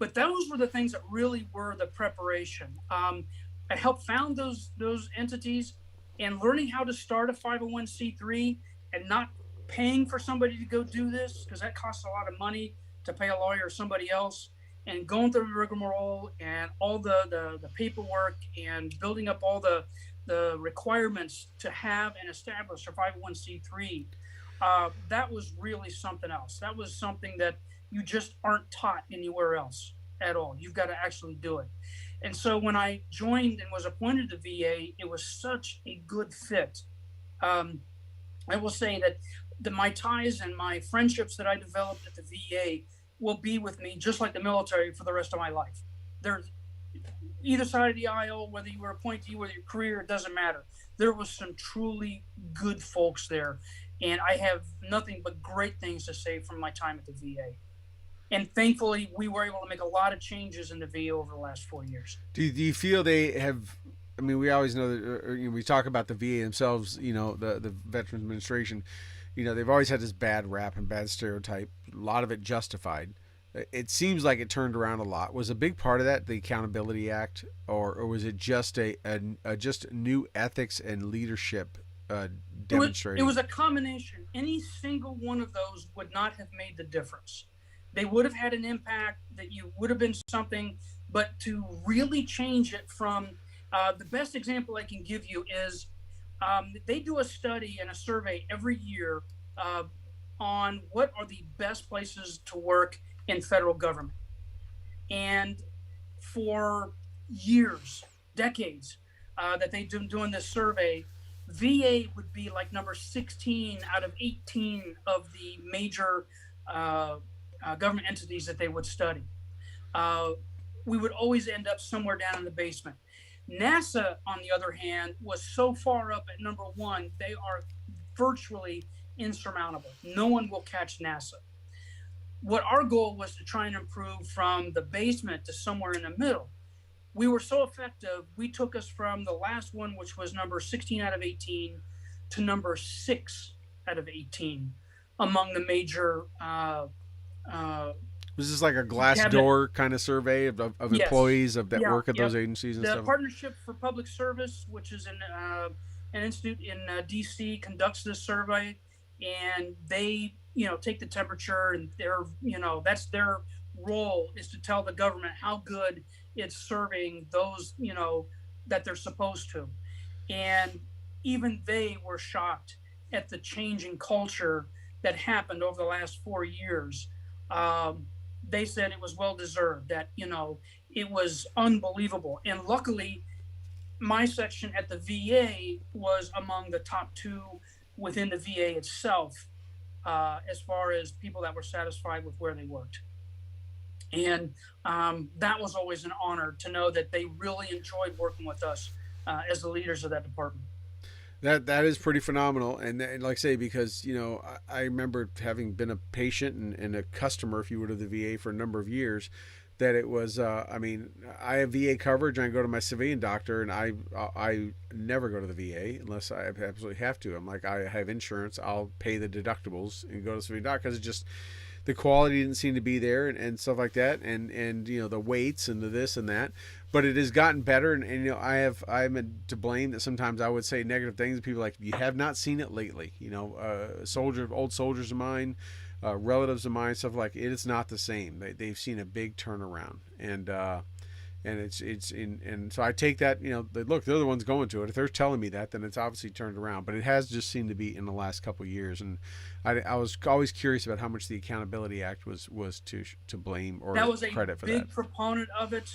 But those were the things that really were the preparation. I helped found those entities, and learning how to start a 501c3 and not paying for somebody to go do this, because that costs a lot of money to pay a lawyer or somebody else, and going through the rigmarole and all the paperwork and building up all the requirements to have and establish a 501c3. That was really something else. That was something that you just aren't taught anywhere else at all. You've got to actually do it. And so when I joined and was appointed to VA, it was such a good fit. I will say that my ties and my friendships that I developed at the VA will be with me just like the military for the rest of my life. They're either side of the aisle, whether you were appointee, whether your career, it doesn't matter. There was some truly good folks there. And I have nothing but great things to say from my time at the VA. And thankfully, we were able to make a lot of changes in the VA over the last 4 years. Do you feel they have, I mean, we always know that we talk about the VA themselves, the Veterans Administration, they've always had this bad rap and bad stereotype, a lot of it justified. It seems like it turned around a lot. Was a big part of that the Accountability Act, or was it just just new ethics and leadership demonstrating? It was a combination. Any single one of those would not have made the difference. They would have had an impact, that you would have been something, but to really change it from, the best example I can give you is They do a study and a survey every year on what are the best places to work in federal government. And for years, decades, that they've been doing this survey, VA would be like number 16 out of 18 of the major government entities that they would study. We would always end up somewhere down in the basement. NASA, on the other hand, was so far up at number one, they are virtually insurmountable. No one will catch NASA. What our goal was to try and improve from the basement to somewhere in the middle. We were so effective, we took us from the last one, which was number 16 out of 18, to number 6 out of 18 among the major. Was this like a glass door kind of survey of Yes. employees that work at those agencies and the stuff? Partnership for Public Service, which is an institute in DC, conducts this survey, and they take the temperature, and that's their role, is to tell the government how good it's serving those that they're supposed to. And even they were shocked at the changing culture that happened over the last 4 years. They said it was well deserved, that it was unbelievable. And luckily my section at the VA was among the top 2 within the VA itself, as far as people that were satisfied with where they worked. And that was always an honor to know that they really enjoyed working with us as the leaders of that department. That is pretty phenomenal. And like I say, because, I remember having been a patient and a customer, if you would, of the VA for a number of years, that it was, I have VA coverage, and I go to my civilian doctor, and I never go to the VA unless I absolutely have to. I'm like, I have insurance, I'll pay the deductibles and go to the civilian doctor, because it just, the quality didn't seem to be there, and stuff like that, and the weights and the this and that. But it has gotten better, and I'm to blame that sometimes I would say negative things. People are like, you have not seen it lately. Old soldiers of mine, relatives of mine, stuff like it is not the same. They've seen a big turnaround, and so I take that, look, they're the ones going to it. If they're telling me that, then it's obviously turned around. But it has just seemed to be in the last couple of years, and I was always curious about how much the Accountability Act was to blame or credit for that. That was a big proponent of it.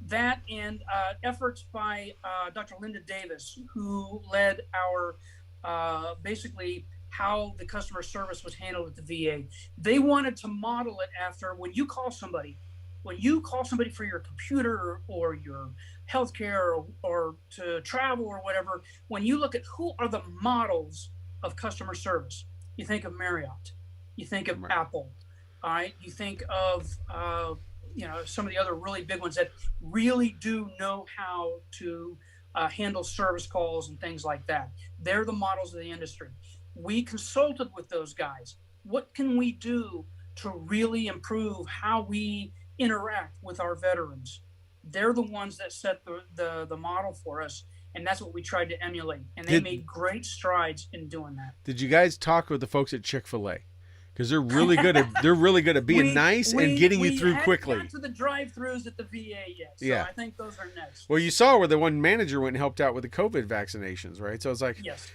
That and efforts by Dr. Linda Davis, who led our basically how the customer service was handled at the VA. They wanted to model it after when you call somebody for your computer or your healthcare or to travel or whatever. When you look at who are the models of customer service, you think of Marriott, you think of Apple, all right? You think of some of the other really big ones that really do know how to handle service calls and things like that. They're the models of the industry. We consulted with those guys. What can we do to really improve how we interact with our veterans? They're the ones that set the model for us, and that's what we tried to emulate. And they made great strides in doing that. Did you guys talk with the folks at Chick-fil-A? Because they're really good at being nice and getting you through quickly. We got to the drive-thrus at the VA yet, so yeah. I think those are next. Well, you saw where the one manager went and helped out with the COVID vaccinations, right? So it's like, yes.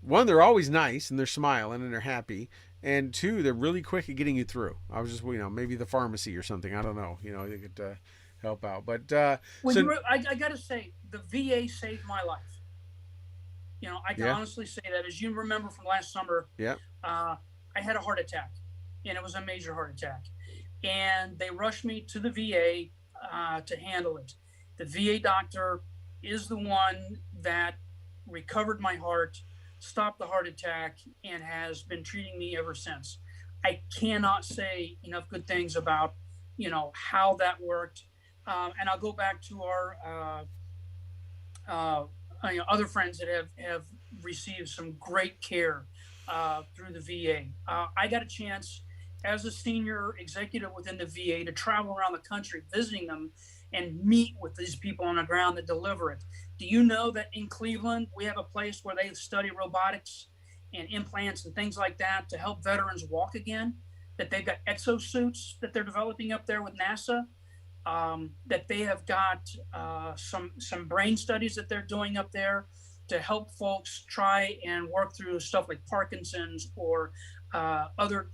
One, they're always nice and they're smiling and they're happy, and two, they're really quick at getting you through. I was just, maybe the pharmacy or something. I don't know. They could help out, but I got to say, the VA saved my life. I can honestly say that. As you remember from last summer, I had a heart attack, and it was a major heart attack. And they rushed me to the VA to handle it. The VA doctor is the one that recovered my heart, stopped the heart attack, and has been treating me ever since. I cannot say enough good things about, how that worked. And I'll go back to our other friends that have received some great care through the VA. I got a chance as a senior executive within the VA to travel around the country visiting them and meet with these people on the ground that deliver it. Do you know that in Cleveland, we have a place where they study robotics and implants and things like that to help veterans walk again? That they've got exosuits that they're developing up there with NASA, that they have got some brain studies that they're doing up there. to help folks try and work through stuff like Parkinson's or other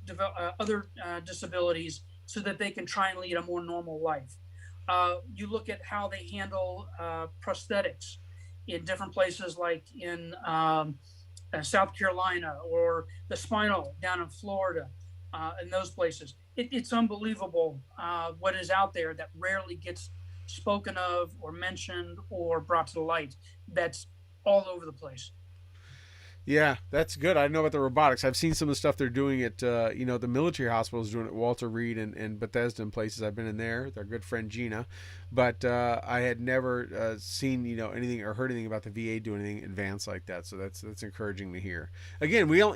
disabilities, so that they can try and lead a more normal life. You look at how they handle prosthetics in different places, like in South Carolina, or the spinal down in Florida, and those places. It's unbelievable what is out there that rarely gets spoken of or mentioned or brought to the light. That's all over the place. Yeah, that's good. I know about the robotics. I've seen some of the stuff they're doing at, the military hospitals doing it, Walter Reed and Bethesda and places. I've been in there. Their good friend Gina. But I had never seen, anything or heard anything about the VA doing anything advanced like that. So that's encouraging to hear. Again, we all,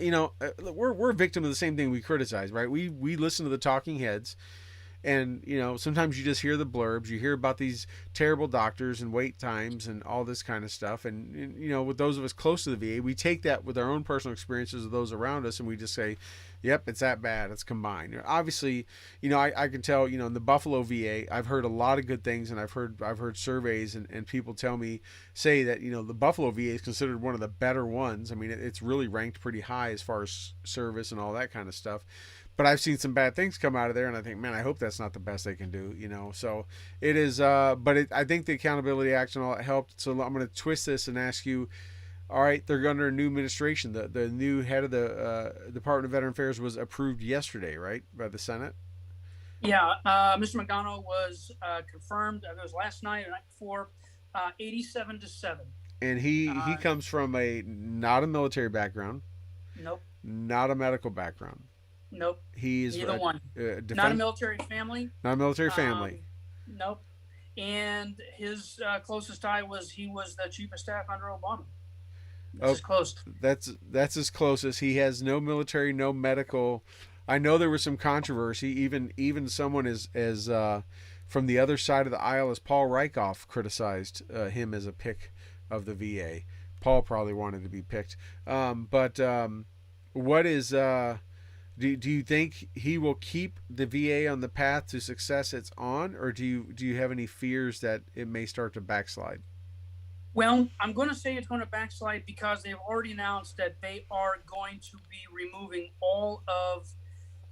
we're a victim of the same thing we criticize, right? We listen to the talking heads. And, sometimes you just hear the blurbs. You hear about these terrible doctors and wait times and all this kind of stuff. And with those of us close to the VA, we take that with our own personal experiences of those around us, and we just say, yep, it's that bad. It's combined. Obviously, I can tell, in the Buffalo VA, I've heard a lot of good things, and I've heard surveys and people say that, the Buffalo VA is considered one of the better ones. I mean, it's really ranked pretty high as far as service and all that kind of stuff. But I've seen some bad things come out of there, and I think, man, I hope that's not the best they can do, So it is, I think the Accountability Act and all that helped. So I'm going to twist this and ask you, all right, they're under a new administration. The new head of the Department of Veteran Affairs was approved yesterday, right, by the Senate? Yeah, Mr. Magano was confirmed. It was last night or night before, 87-7. And he comes from not a military background. Nope. Not a medical background. Nope. He's either one. Not a military family. Not a military family. Nope. And his closest tie was he was the chief of staff under Obama. That's close. That's as close as he has. No military, no medical. I know there was some controversy. Even someone as from the other side of the aisle as Paul Rieckhoff criticized him as a pick of the VA. Paul probably wanted to be picked. But what is? Do you think he will keep the VA on the path to success it's on, or do you have any fears that it may start to backslide? Well, I'm going to say it's going to backslide because they've already announced that they are going to be removing all of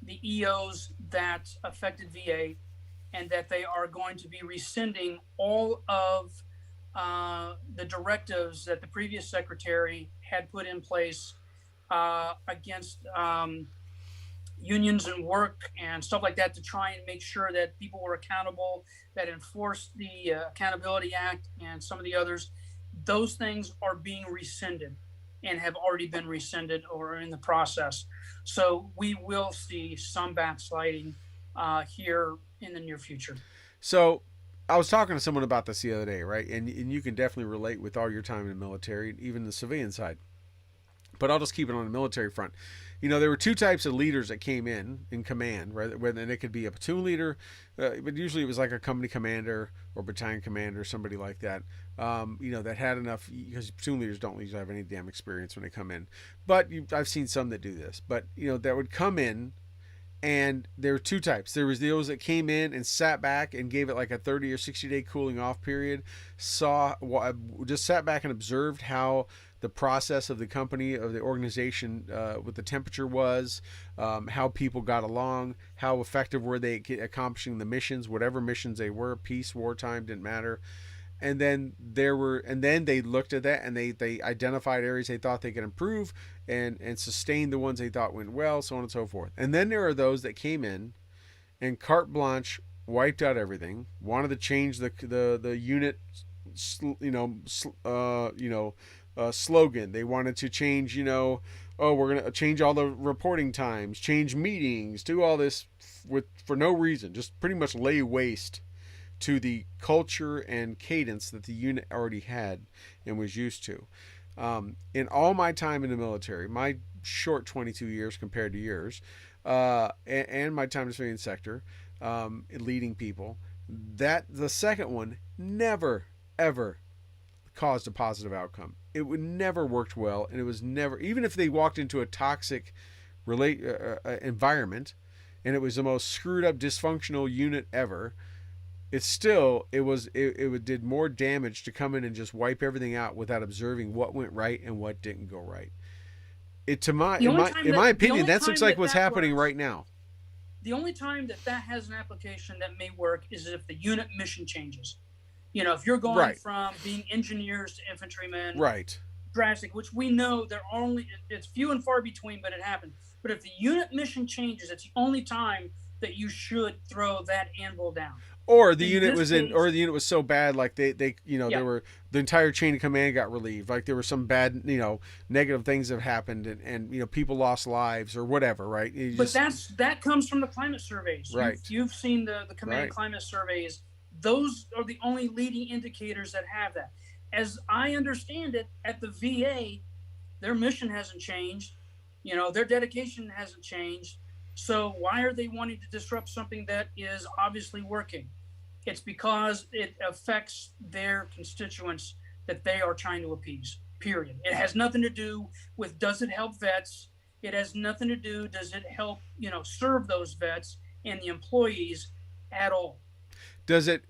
the EOs that affected VA, and that they are going to be rescinding all of the directives that the previous secretary had put in place against unions and work and stuff like that, to try and make sure that people were accountable, that enforced the Accountability Act and some of the others. Those things are being rescinded and have already been rescinded or are in the process. So we will see some backsliding here in the near future. So I was talking to someone about this the other day, right? And you can definitely relate with all your time in the military, even the civilian side. But I'll just keep it on the military front. There were two types of leaders that came in command, right? And it could be a platoon leader, but usually it was like a company commander or battalion commander, somebody like that. That had enough, because platoon leaders don't usually have any damn experience when they come in. But I've seen some that do this. But that would come in, and there were two types. There was those that came in and sat back and gave it like a 30 or 60 day cooling off period. Just sat back and observed how the process of the company, of the organization, what the temperature was, how people got along, how effective were they accomplishing the missions, whatever missions they were, peace, wartime, didn't matter. And then they looked at that and they identified areas they thought they could improve and sustain the ones they thought went well, so on and so forth. And then there are those that came in and carte blanche wiped out everything, wanted to change the unit, slogan. They wanted to change, we're going to change all the reporting times, change meetings, do all this for no reason, just pretty much lay waste to the culture and cadence that the unit already had and was used to. In all my time in the military, my short 22 years compared to yours, and my time in the civilian sector, leading people, that the second one never, ever caused a positive outcome. It would never worked well, and it was never, even if they walked into a toxic environment, and it was the most screwed up, dysfunctional unit ever, it's still it did more damage to come in and just wipe everything out without observing what went right and what didn't go right. It to my The in only my time in my that the opinion, only that looks time like that what's that happening works, right now. the only time that that has an application that may work is if the unit mission changes. You know, if you're going Right. from being engineers to infantrymen, Right. drastic, which we know there are only it's few and far between, but it happens. But if the unit mission changes, it's the only time that you should throw that anvil down. Or the In unit this was in, case, or the unit was so bad, like they yeah. there were the entire chain of command got relieved, like there were some bad negative things that happened, and people lost lives or whatever, right? But that comes from the climate surveys. Right. You've seen the command Right. climate surveys. Those are the only leading indicators that have that. As I understand it, at the VA, their mission hasn't changed. Their dedication hasn't changed. So why are they wanting to disrupt something that is obviously working? It's because it affects their constituents that they are trying to appease, period. It has nothing to do with does it help vets? It has nothing to do, does it help, serve those vets and the employees at all? Does it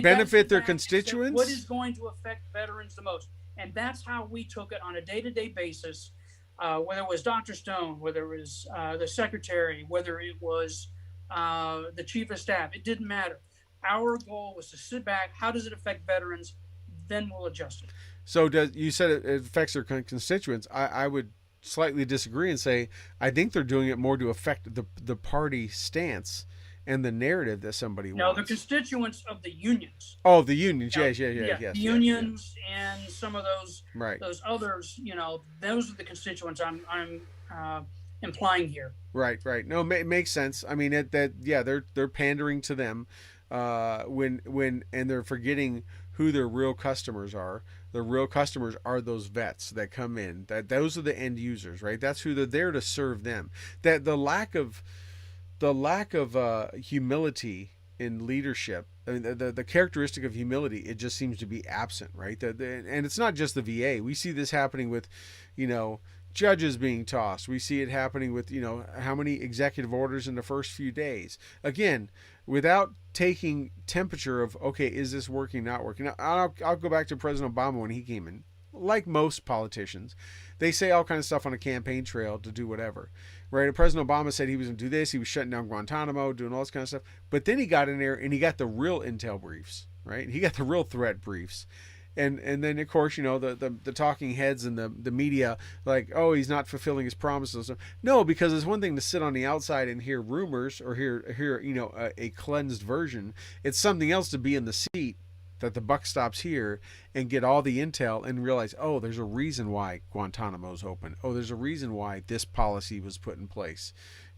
benefit their constituents? What is going to affect veterans the most? And that's how we took it on a day-to-day basis. Whether it was Dr. Stone, whether it was the secretary, whether it was the chief of staff, it didn't matter. Our goal was to sit back. How does it affect veterans? Then we'll adjust it. So you said it affects their constituents. I would slightly disagree and say I think they're doing it more to affect the party stance and the narrative that somebody No, wants. the constituents of the unions. Oh, the unions. Now, Yes. The unions and some of those Right. those others. Those are the constituents I'm implying here. Right. No, it makes sense. I mean, they're pandering to them when they're forgetting who their real customers are. The real customers are those vets that come in. Those are the end users, right? That's who they're there to serve them. That the lack of humility in leadership, I mean, the characteristic of humility, it just seems to be absent, right? And it's not just the VA. We see this happening with, judges being tossed. We see it happening with, how many executive orders in the first few days. Again, without taking temperature of, okay, is this working, not working? Now, I'll go back to President Obama when he came in. Like most politicians, they say all kinds of stuff on a campaign trail to do whatever, right? President Obama said he was going to do this. He was shutting down Guantanamo, doing all this kind of stuff. But then he got in there and he got the real intel briefs, right? He got the real threat briefs. And then, of course, the talking heads and the media, like, oh, he's not fulfilling his promises. No, because it's one thing to sit on the outside and hear rumors or hear a cleansed version. It's something else to be in the seat that the buck stops here and get all the intel and realize, oh, there's a reason why Guantanamo's open. Oh, there's a reason why this policy was put in place.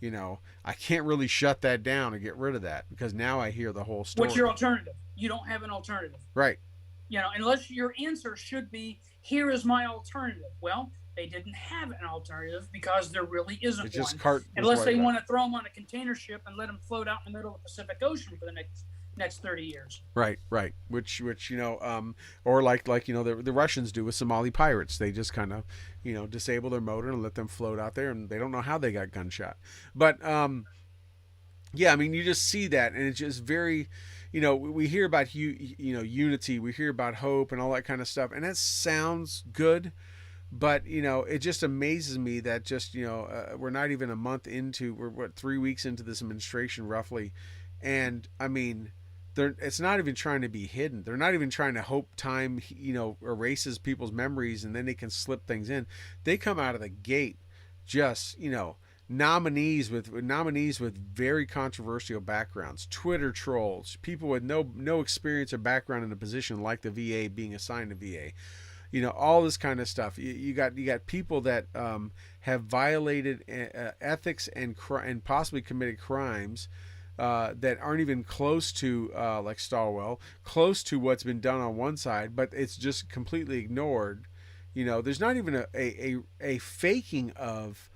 I can't really shut that down and get rid of that because now I hear the whole story. What's your alternative? You don't have an alternative. Right. Unless your answer should be, here is my alternative. Well, they didn't have an alternative because there really isn't it's just one. Unless they want to throw them on a container ship and let them float out in the middle of the Pacific Ocean for the next 30 years. Right. Which or like the Russians do with Somali pirates. They just kind of, disable their motor and let them float out there, and they don't know how they got gunshot. But yeah, I mean, you just see that, and it's just very, we hear about unity, we hear about hope and all that kind of stuff, and that sounds good. But, it just amazes me that just, we're not even a month into, we're 3 weeks into this administration roughly. And I mean, it's not even trying to be hidden. They're not even trying to hope time, erases people's memories and then they can slip things in. They come out of the gate just, nominees with very controversial backgrounds, Twitter trolls, people with no experience or background in a position like the VA being assigned to VA. All this kind of stuff. You got people that have violated ethics and possibly committed crimes that aren't even close to like Stalwell, close to what's been done on one side, but it's just completely ignored. There's not even a faking of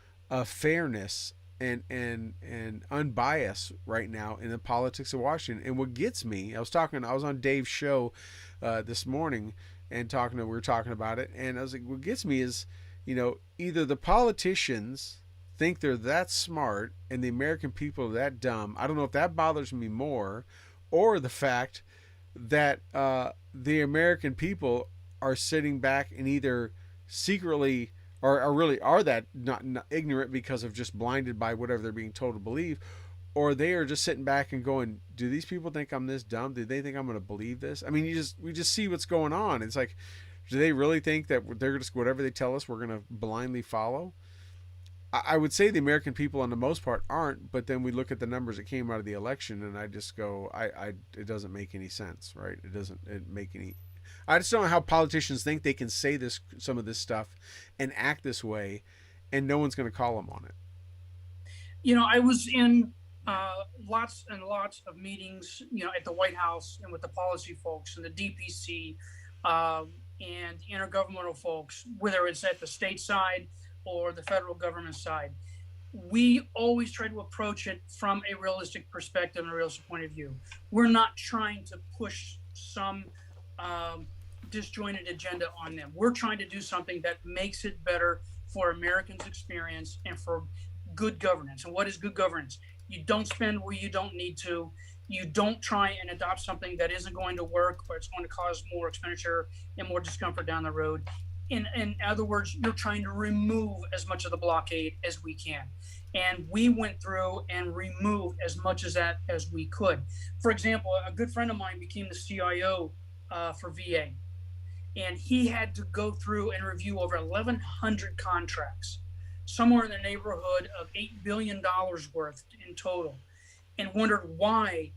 fairness and unbiased right now in the politics of Washington. And what gets me, I was on Dave's show this morning and we were talking about it, and I was like, what gets me is, either the politicians think they're that smart and the American people are that dumb. I don't know if that bothers me more, or the fact that the American people are sitting back and either secretly or really are that not ignorant because of just blinded by whatever they're being told to believe, or they are just sitting back and going, do these people think I'm this dumb? Do they think I'm going to believe this? I mean, we just see what's going on. It's like, do they really think that they're just whatever they tell us we're going to blindly follow? I would say the American people on the most part aren't, but then we look at the numbers that came out of the election and I just go, it doesn't make any sense, right? It make any. I just don't know how politicians think they can say some of this stuff and act this way and no one's going to call them on it. I was in lots and lots of meetings, at the White House and with the policy folks and the DPC and the intergovernmental folks, whether it's at the state side or the federal government side. We always try to approach it from a realistic perspective and a realistic point of view. We're not trying to push some disjointed agenda on them. We're trying to do something that makes it better for Americans' experience and for good governance. And what is good governance? You don't spend where you don't need to. You don't try and adopt something that isn't going to work or it's going to cause more expenditure and more discomfort down the road. In other words, you're trying to remove as much of the blockade as we can. And we went through and removed as much of that as we could. For example, a good friend of mine became the CIO for VA. And he had to go through and review over 1,100 contracts, somewhere in the neighborhood of $8 billion worth in total, and wondered why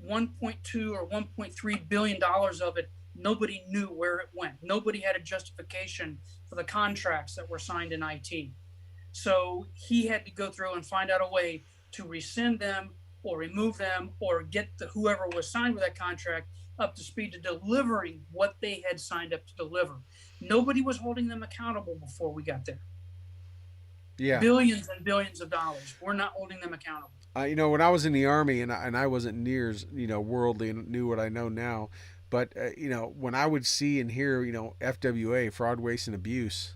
1.2 or $1.3 billion of it, nobody knew where it went. Nobody had a justification for the contracts that were signed in IT. So he had to go through and find out a way to rescind them or remove them or get whoever was signed with that contract up to speed to delivering what they had signed up to deliver. Nobody was holding them accountable before we got there. Yeah. Billions and billions of dollars. We're not holding them accountable. When I was in the Army and I wasn't near as, worldly and knew what I know now, but, when I would see and hear, FWA, fraud, waste, and abuse,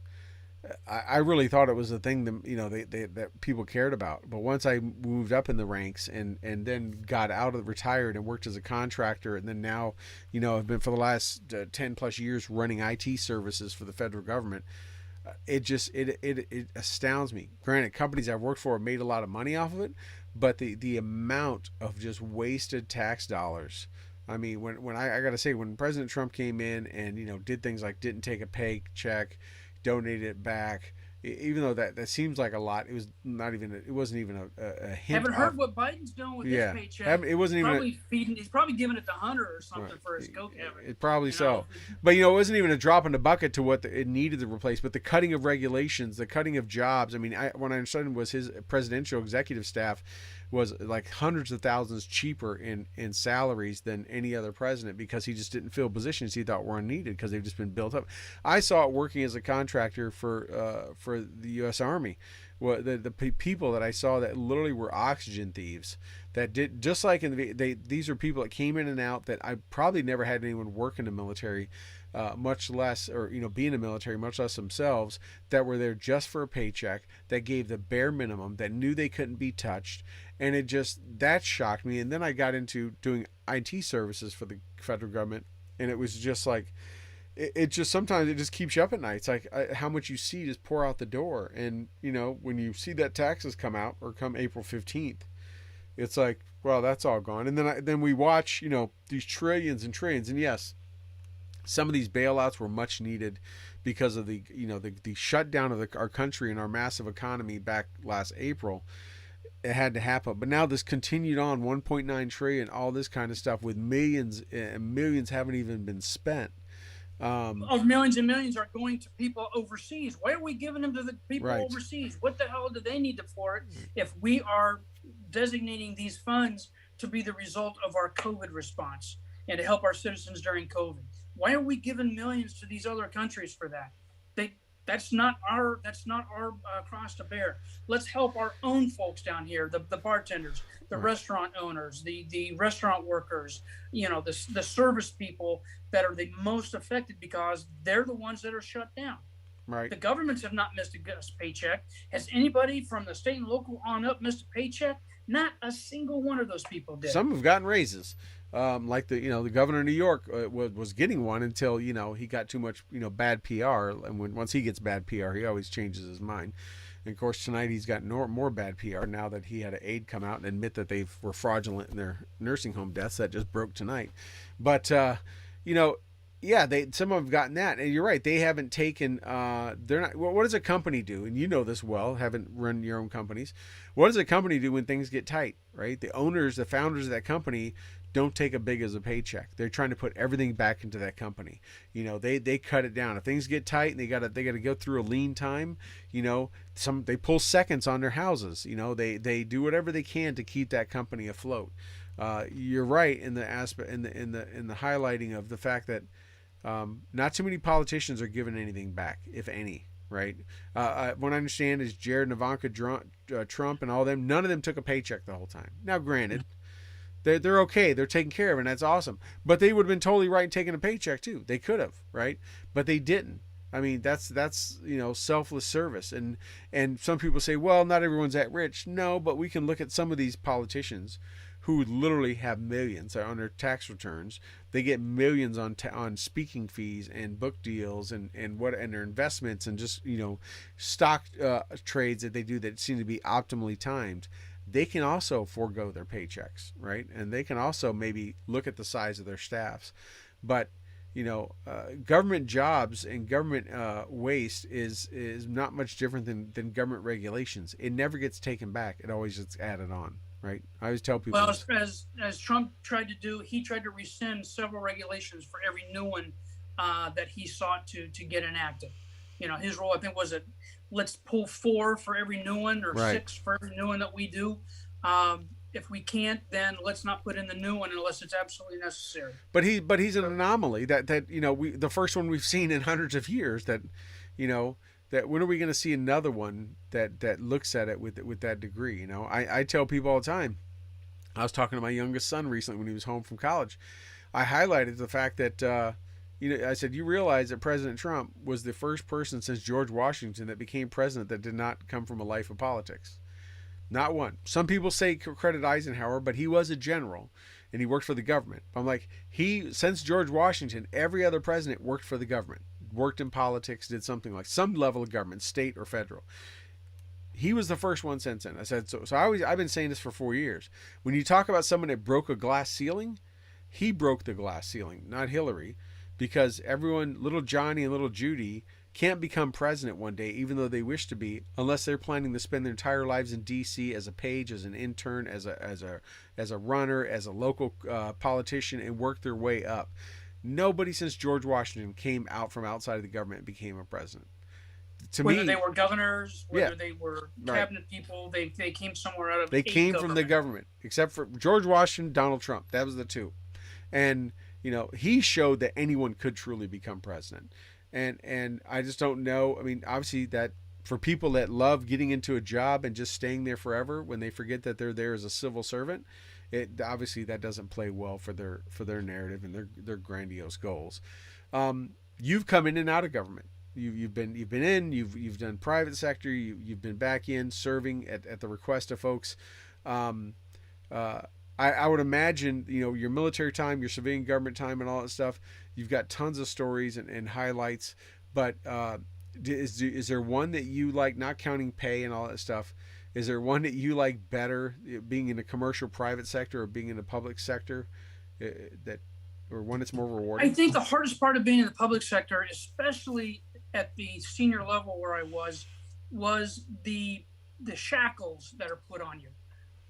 I really thought it was a thing that, that people cared about. But once I moved up in the ranks and then got retired and worked as a contractor, and then now, I've been for the last 10 plus years running IT services for the federal government, it astounds me. Granted, companies I've worked for have made a lot of money off of it, but the amount of just wasted tax dollars. I mean, when I got to say, when President Trump came in and, did things like didn't take a paycheck, donated it back, even though that seems like a lot, it wasn't even a hint. Haven't heard what Biden's doing with his paycheck. It wasn't even. He's probably giving it to Hunter or something for his coke habit. It probably so. But, it wasn't even a drop in the bucket to what it needed to replace. But the cutting of regulations, the cutting of jobs. I mean, what I understood was his presidential executive staff was like hundreds of thousands cheaper in salaries than any other president because he just didn't fill positions he thought were unneeded because they've just been built up. I saw it working as a contractor for the U.S. Army. Well, the people that I saw that literally were oxygen thieves that did just like these are people that came in and out that I probably never had anyone work in the military, much less or be in the military, much less themselves, that were there just for a paycheck, that gave the bare minimum, that knew they couldn't be touched. And that shocked me. And then I got into doing IT services for the federal government, and it was just like, it just sometimes it just keeps you up at night. It's like how much you see just pour out the door. And, when you see that taxes come out or come April 15th, it's like, well, that's all gone. And then we watch, these trillions and trillions. And yes, some of these bailouts were much needed because of the shutdown of our country and our massive economy back last April. It had to happen. But now this continued on, 1.9 trillion, all this kind of stuff with millions and millions haven't even been spent. Millions and millions are going to people overseas. Why are we giving them to the people overseas? What the hell do they need for it if we are designating these funds to be the result of our COVID response and to help our citizens during COVID? Why are we giving millions to these other countries for that? That's not our cross to bear. Let's help our own folks down here, the bartenders, the restaurant owners, the restaurant workers, the service people that are the most affected because they're the ones that are shut down. Right. The governments have not missed a paycheck. Has anybody from the state and local on up missed a paycheck? Not a single one of those people did. Some have gotten raises. like the governor of New York was getting one until he got too much bad PR, and once he gets bad PR, he always changes his mind. And of course, tonight he's got more bad PR now that he had an aide come out and admit that they were fraudulent in their nursing home deaths. That just broke tonight. But, yeah, some of them have gotten that. And you're right. They haven't taken, they're not, what does a company do? And you know this well, haven't run your own companies. What does a company do when things get tight, right? The owners, the founders of that company don't take a big as a paycheck. They're trying to put everything back into that company. They cut it down. If things get tight and they gotta go through a lean time, they pull seconds on their houses. They do whatever they can to keep that company afloat. You're right in the aspect in the highlighting of the fact that not too many politicians are giving anything back, if any. Right. What I understand is Jared and Ivanka Trump and all them. None of them took a paycheck the whole time. Now, granted. They're okay. They're taken care of, and that's awesome. But they would have been totally right in taking a paycheck too. They could have, right? But they didn't. I mean, that's selfless service. And some people say, well, not everyone's that rich. No, but we can look at some of these politicians who literally have millions on their tax returns. They get millions on speaking fees and book deals and their investments and just stock trades that they do that seem to be optimally timed. They can also forego their paychecks, right? And they can also maybe look at the size of their staffs. But, government jobs and government waste is not much different than government regulations. It never gets taken back. It always gets added on, right? I always tell people. Well, as Trump tried to do, he tried to rescind several regulations for every new one that he sought to get enacted. His role, I think, was let's pull 4 for every new one or right. 6 for every new one that we do. If we can't, then let's not put in the new one unless it's absolutely necessary. But he's an anomaly that the first one we've seen in hundreds of years that when are we going to see another one that looks at it with that degree? I tell people all the time. I was talking to my youngest son recently when he was home from college. I highlighted the fact that I said, you realize that President Trump was the first person since George Washington that became president that did not come from a life of politics. Not one. Some people say credit Eisenhower, but he was a general and he worked for the government. I'm like, since George Washington, every other president worked for the government, worked in politics, did something like some level of government, state or federal. He was the first one since then. I said, so I've been saying this for 4 years. When you talk about someone that broke a glass ceiling, he broke the glass ceiling, not Hillary. Because everyone, little Johnny and little Judy, can't become president one day, even though they wish to be, unless they're planning to spend their entire lives in D.C. as a page, as an intern, as a runner, as a local politician, and work their way up. Nobody since George Washington came out from outside of the government and became a president. Whether they were governors, whether they were cabinet people, they came somewhere out of. They came from the government, except for George Washington, Donald Trump. That was the two, and. He showed that anyone could truly become president. And I just don't know. I mean, obviously that for people that love getting into a job and just staying there forever when they forget that they're there as a civil servant, obviously that doesn't play well for their narrative and their grandiose goals. You've come in and out of government. You've been in, you've done private sector, you've been back in serving at the request of folks. I would imagine, your military time, your civilian government time and all that stuff, you've got tons of stories and highlights, but is there one that you like, not counting pay and all that stuff, is there one that you like better, being in the commercial private sector or being in the public sector, or one that's more rewarding? I think the hardest part of being in the public sector, especially at the senior level where I was the shackles that are put on you.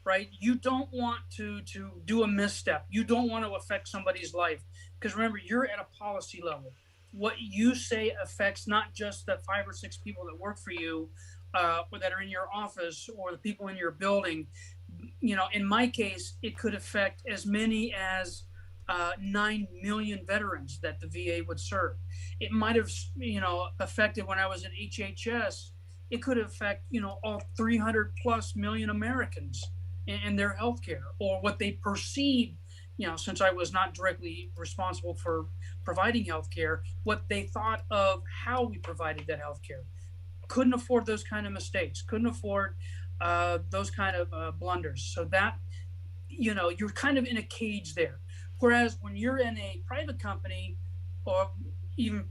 Right? You don't want to do a misstep. You don't want to affect somebody's life. Because remember, you're at a policy level. What you say affects not just the 5 or 6 people that work for you or that are in your office or the people in your building. In my case, it could affect as many as 9 million veterans that the VA would serve. It might have, affected when I was at HHS. It could affect, all 300 plus million Americans and their healthcare, or what they perceive, since I was not directly responsible for providing healthcare, what they thought of how we provided that healthcare. Couldn't afford those kind of mistakes, couldn't afford those kind of blunders. So that, you're kind of in a cage there. Whereas when you're in a private company, or even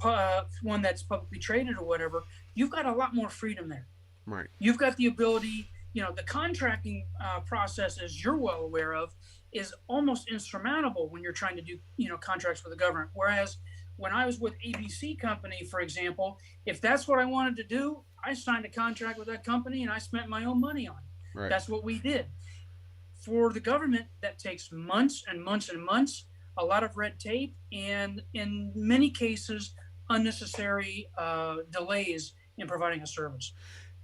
one that's publicly traded or whatever, you've got a lot more freedom there. Right. You've got the ability, the contracting process, as you're well aware of, is almost insurmountable when you're trying to do, contracts with the government. Whereas when I was with ABC Company, for example, if that's what I wanted to do, I signed a contract with that company and I spent my own money on it. Right. That's what we did. For the government, that takes months and months and months, a lot of red tape, and in many cases, unnecessary delays in providing a service.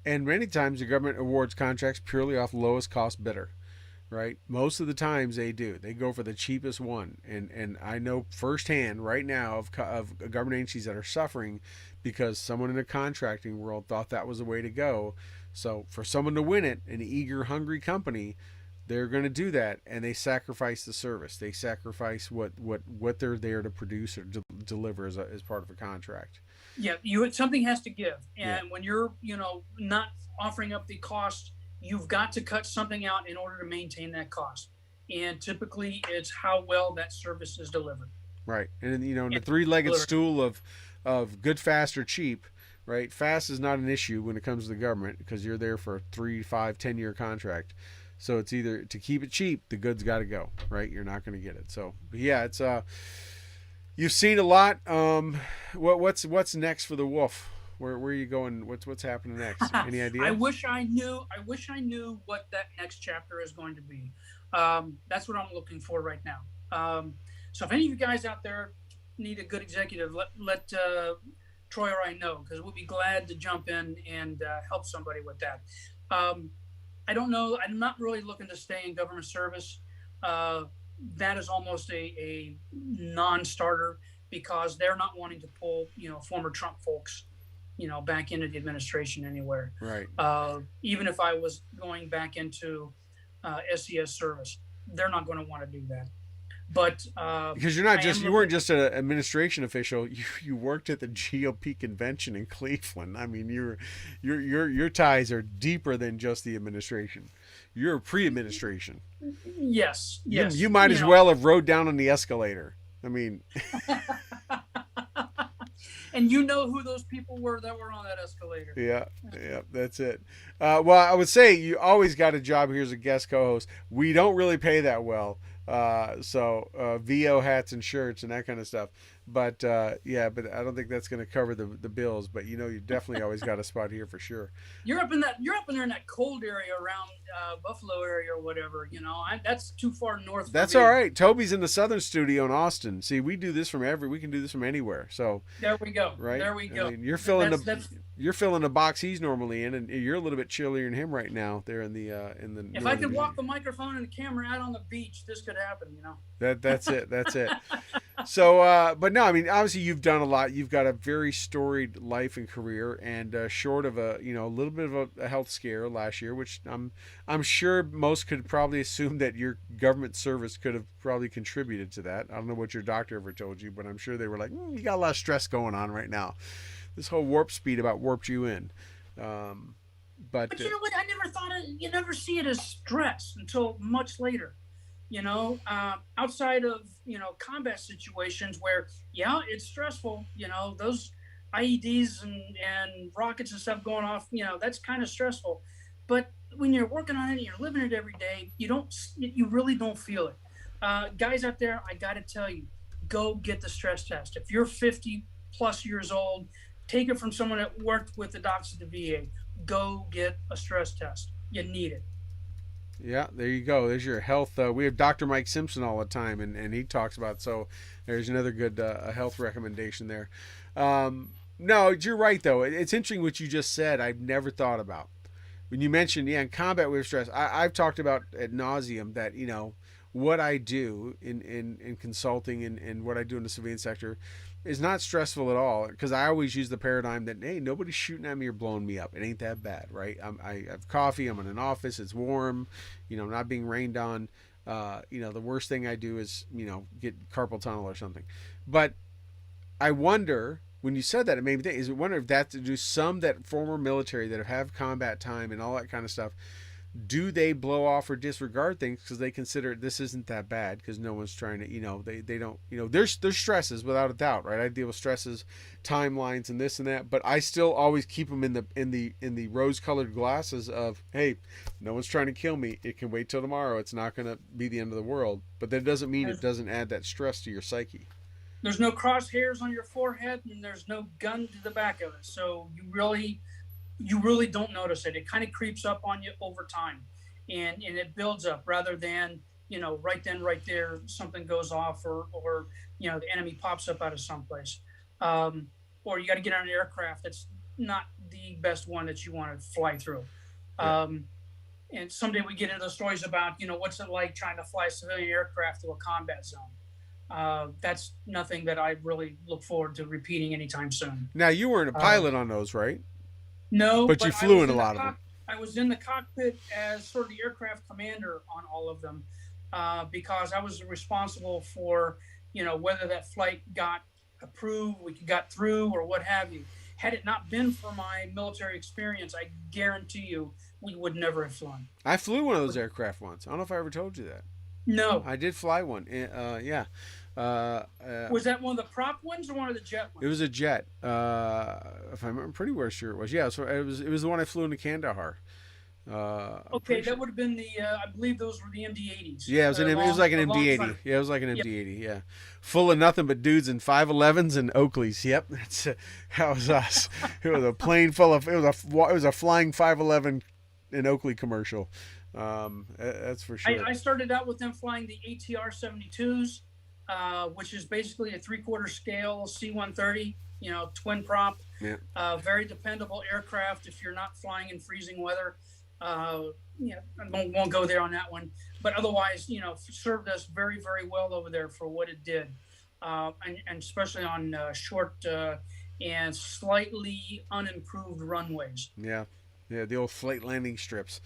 And many times the government awards contracts purely off lowest cost bidder, right? Most of the times they do. They go for the cheapest one. And I know firsthand right now of government agencies that are suffering because someone in the contracting world thought that was the way to go. So for someone to win it, an eager, hungry company, they're going to do that, and they sacrifice the service. They sacrifice what they're there to produce or deliver as part of a contract. Yeah, something has to give, and when you're not offering up the cost, you've got to cut something out in order to maintain that cost. And typically, it's how well that service is delivered. Right, and in the three-legged stool of good, fast, or cheap. Right, fast is not an issue when it comes to the government because you're there for a 3, 5, 10-year contract. So it's either to keep it cheap, the goods got to go, right? You're not going to get it. So, but yeah, it's you've seen a lot. What's next for the Wolf? Where are you going? What's happening next? Any idea? I wish I knew what that next chapter is going to be. That's what I'm looking for right now. So if any of you guys out there need a good executive, let Troy or I know, because we'll be glad to jump in and help somebody with that. I don't know. I'm not really looking to stay in government service. That is almost a non-starter because they're not wanting to pull, former Trump folks, back into the administration anywhere. Right. Even if I was going back into SES service, they're not going to want to do that. But because you weren't just an administration official, you worked at the GOP convention in Cleveland. I mean, your ties are deeper than just the administration. You're pre-administration. Yes. You might as well have rode down on the escalator. I mean, and you know who those people were that were on that escalator. Yeah, that's it. Well, I would say you always got a job here as a guest co-host. We don't really pay that well. So VO hats and shirts and that kind of stuff. But but I don't think that's going to cover the bills. But you definitely always got a spot here for sure. You're up in there in that cold area around Buffalo area or whatever. That's too far north. That's all right. Toby's in the southern studio in Austin. See, we do this we can do this from anywhere. So there we go. Right. There we go. I mean, you're filling the box he's normally in, and you're a little bit chillier than him right now. There in the If I could walk the microphone and the camera out on the beach, this could happen. That's it. So, but no, I mean, obviously you've done a lot. You've got a very storied life and career, and short of a little bit of a health scare last year, which I'm sure most could probably assume that your government service could have probably contributed to that. I don't know what your doctor ever told you, but I'm sure they were like, you got a lot of stress going on right now. This whole warp speed about warped you in. But you know what? I never thought you never see it as stress until much later. Outside of, combat situations where, it's stressful, those IEDs and rockets and stuff going off, that's kind of stressful. But when you're working on it and you're living it every day, you really don't feel it. Guys out there, I got to tell you, go get the stress test. If you're 50 plus years old, take it from someone that worked with the docs at the VA. Go get a stress test. You need it. Yeah, there you go. There's your health. We have Dr. Mike Simpson all the time, and he talks about it. So there's another good health recommendation there. No, you're right, though. It's interesting what you just said. I've never thought about. When you mentioned, in combat we have stress, I've talked about ad nauseum that, what I do in consulting and what I do in the civilian sector is not stressful at all, because I always use the paradigm that, hey, nobody's shooting at me or blowing me up. It ain't that bad, right? I have coffee. I'm in an office. It's warm. I'm not being rained on. The worst thing I do is, get carpal tunnel or something. But I wonder, when you said that, it made me think, I wonder if that's to do some that former military that have combat time and all that kind of stuff, do they blow off or disregard things because they consider this isn't that bad because no one's trying to, they don't, there's stresses without a doubt, right? I deal with stresses, timelines, and this and that, but I still always keep them in the rose-colored glasses of, hey, no one's trying to kill me. It can wait till tomorrow. It's not going to be the end of the world. But that doesn't mean it doesn't add that stress to your psyche. There's no crosshairs on your forehead, and there's no gun to the back of it. So you really don't notice it. It kind of creeps up on you over time, and it builds up rather than, right then, right there, something goes off or the enemy pops up out of someplace. Or you got to get on an aircraft that's not the best one that you want to fly through. Yeah. And someday we get into the stories about, what's it like trying to fly a civilian aircraft to a combat zone. That's nothing that I really look forward to repeating anytime soon. Now, you weren't a pilot on those, right? No, but you flew in a lot of them. I was in the cockpit as sort of the aircraft commander on all of them, because I was responsible for, whether that flight got approved, we got through, or what have you. Had it not been for my military experience, I guarantee you we would never have flown. I flew one of those aircraft once. I don't know if I ever told you that. No. I did fly one. Yeah. Was that one of the prop ones or one of the jet ones? It was a jet. If I'm pretty sure it was. Yeah, so it was the one I flew into Kandahar. Okay, that would have been the. I believe those were the MD-80s. Yeah, it was like an MD-80. Yeah, it was like an MD-80. Yeah, full of nothing but dudes in 511s and Oakleys. Yep, that was us. It was a plane full of. It was a flying 511 in Oakley commercial. That's for sure. I started out with them flying the ATR-72s. Which is basically a 3/4 scale C-130, twin prop. Yeah. Very dependable aircraft if you're not flying in freezing weather. I won't go there on that one. But otherwise, served us very, very well over there for what it did. And especially on short and slightly unimproved runways. Yeah. Yeah, the old flight landing strips.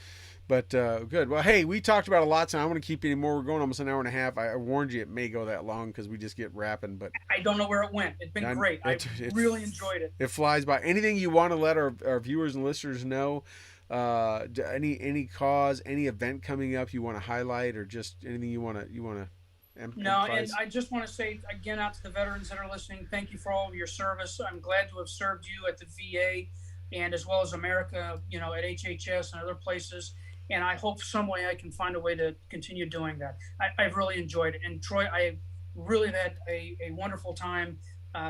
But good. Well, hey, we talked about a lot, so I don't want to keep you anymore. We're going almost an hour and a half. I warned you it may go that long because we just get rapping. But I don't know where it went. It's been great. I really enjoyed it. It flies by. Anything you want to let our viewers and listeners know? Any cause, any event coming up you want to highlight, or just anything you want to emphasize? No, and I just want to say again out to the veterans that are listening, thank you for all of your service. I'm glad to have served you at the VA and as well as America, at HHS and other places. And I hope some way I can find a way to continue doing that. I've really enjoyed it. And Troy, I really had a wonderful time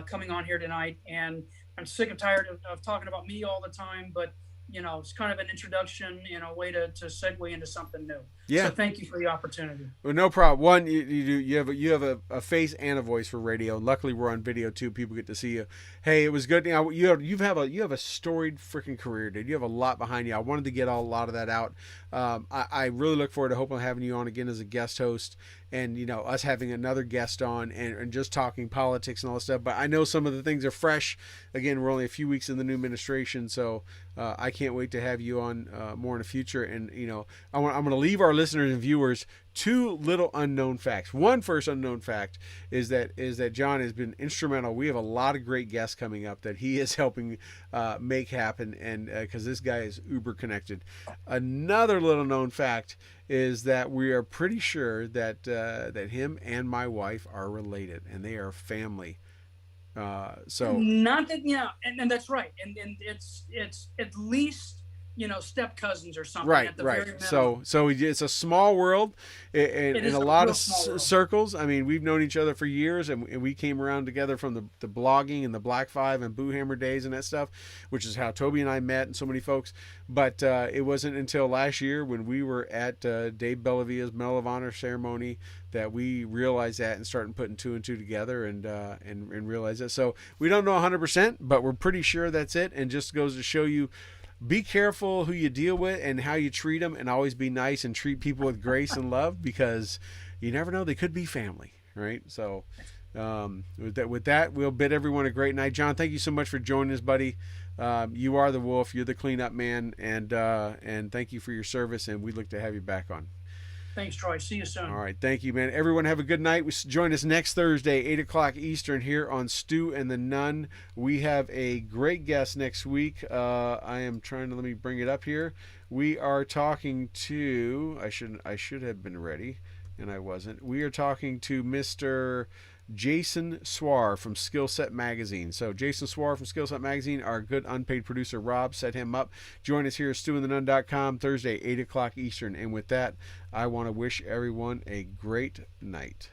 coming on here tonight. And I'm sick and tired of talking about me all the time, but it's kind of an introduction in a way to segue into something new. Yeah. So thank you for the opportunity. Well, no problem. One, you have a face and a voice for radio. And luckily, we're on video too. People get to see you. Hey, it was good. You have a storied freaking career, dude. You have a lot behind you. I wanted to get a lot of that out. I really look forward to hoping having you on again as a guest host, and us having another guest on and just talking politics and all that stuff. But I know some of the things are fresh. Again, we're only a few weeks in the new administration, so I can't wait to have you on more in the future. And I'm going to leave our listeners and viewers two little unknown facts. One first unknown fact is that John has been instrumental. We have a lot of great guests coming up that he is helping make happen, and because this guy is uber connected. Another little known fact is that we are pretty sure that him and my wife are related, and they are family. So not that, and that's right, and it's at least step cousins or something. Right, at the right. Very so it's a small world in a lot of circles. I mean, we've known each other for years, and we came around together from the blogging and the Black Five and Boo Hammer days and that stuff, which is how Toby and I met and so many folks. But it wasn't until last year when we were at Dave Bellavia's Medal of Honor ceremony that we realized that and started putting two and two together and realize that. So we don't know 100%, but we're pretty sure that's it, and just goes to show you, be careful who you deal with and how you treat them, and always be nice and treat people with grace and love, because you never know, they could be family, right? So with that, we'll bid everyone a great night. John, thank you so much for joining us, buddy. You are the wolf. You're the cleanup man, and thank you for your service, and we'd look to have you back on. Thanks, Troy. See you soon. All right. Thank you, man. Everyone have a good night. Join us next Thursday, 8 o'clock Eastern, here on Stu and the Nunn. We have a great guest next week. I am trying to, let me bring it up here. We are talking to, I should have been ready, and I wasn't. We are talking to Mr. Jason Swar from Skill Set Magazine. So Jason Swar from Skill Set Magazine, our good unpaid producer Rob set him up. Join us here at stewandthenunn.com Thursday, 8 o'clock Eastern. And with that, I want to wish everyone a great night.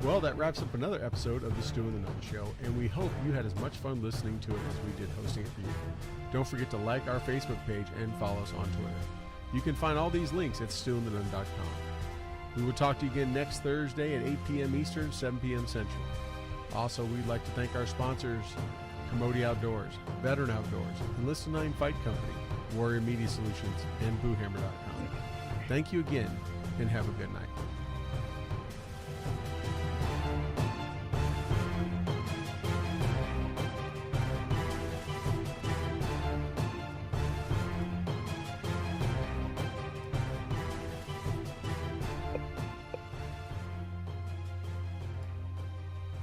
Well, that wraps up another episode of the Stu and the Nunn Show, and we hope you had as much fun listening to it as we did hosting it for you. Don't forget to like our Facebook page and follow us on Twitter. You can find all these links at stewandthenunn.com. We will talk to you again next Thursday at 8 p.m. Eastern, 7 p.m. Central. Also, we'd like to thank our sponsors, Commodity Outdoors, Veteran Outdoors, Enlisted 9 Fight Company, Warrior Media Solutions, and BooHammer.com. Thank you again, and have a good night.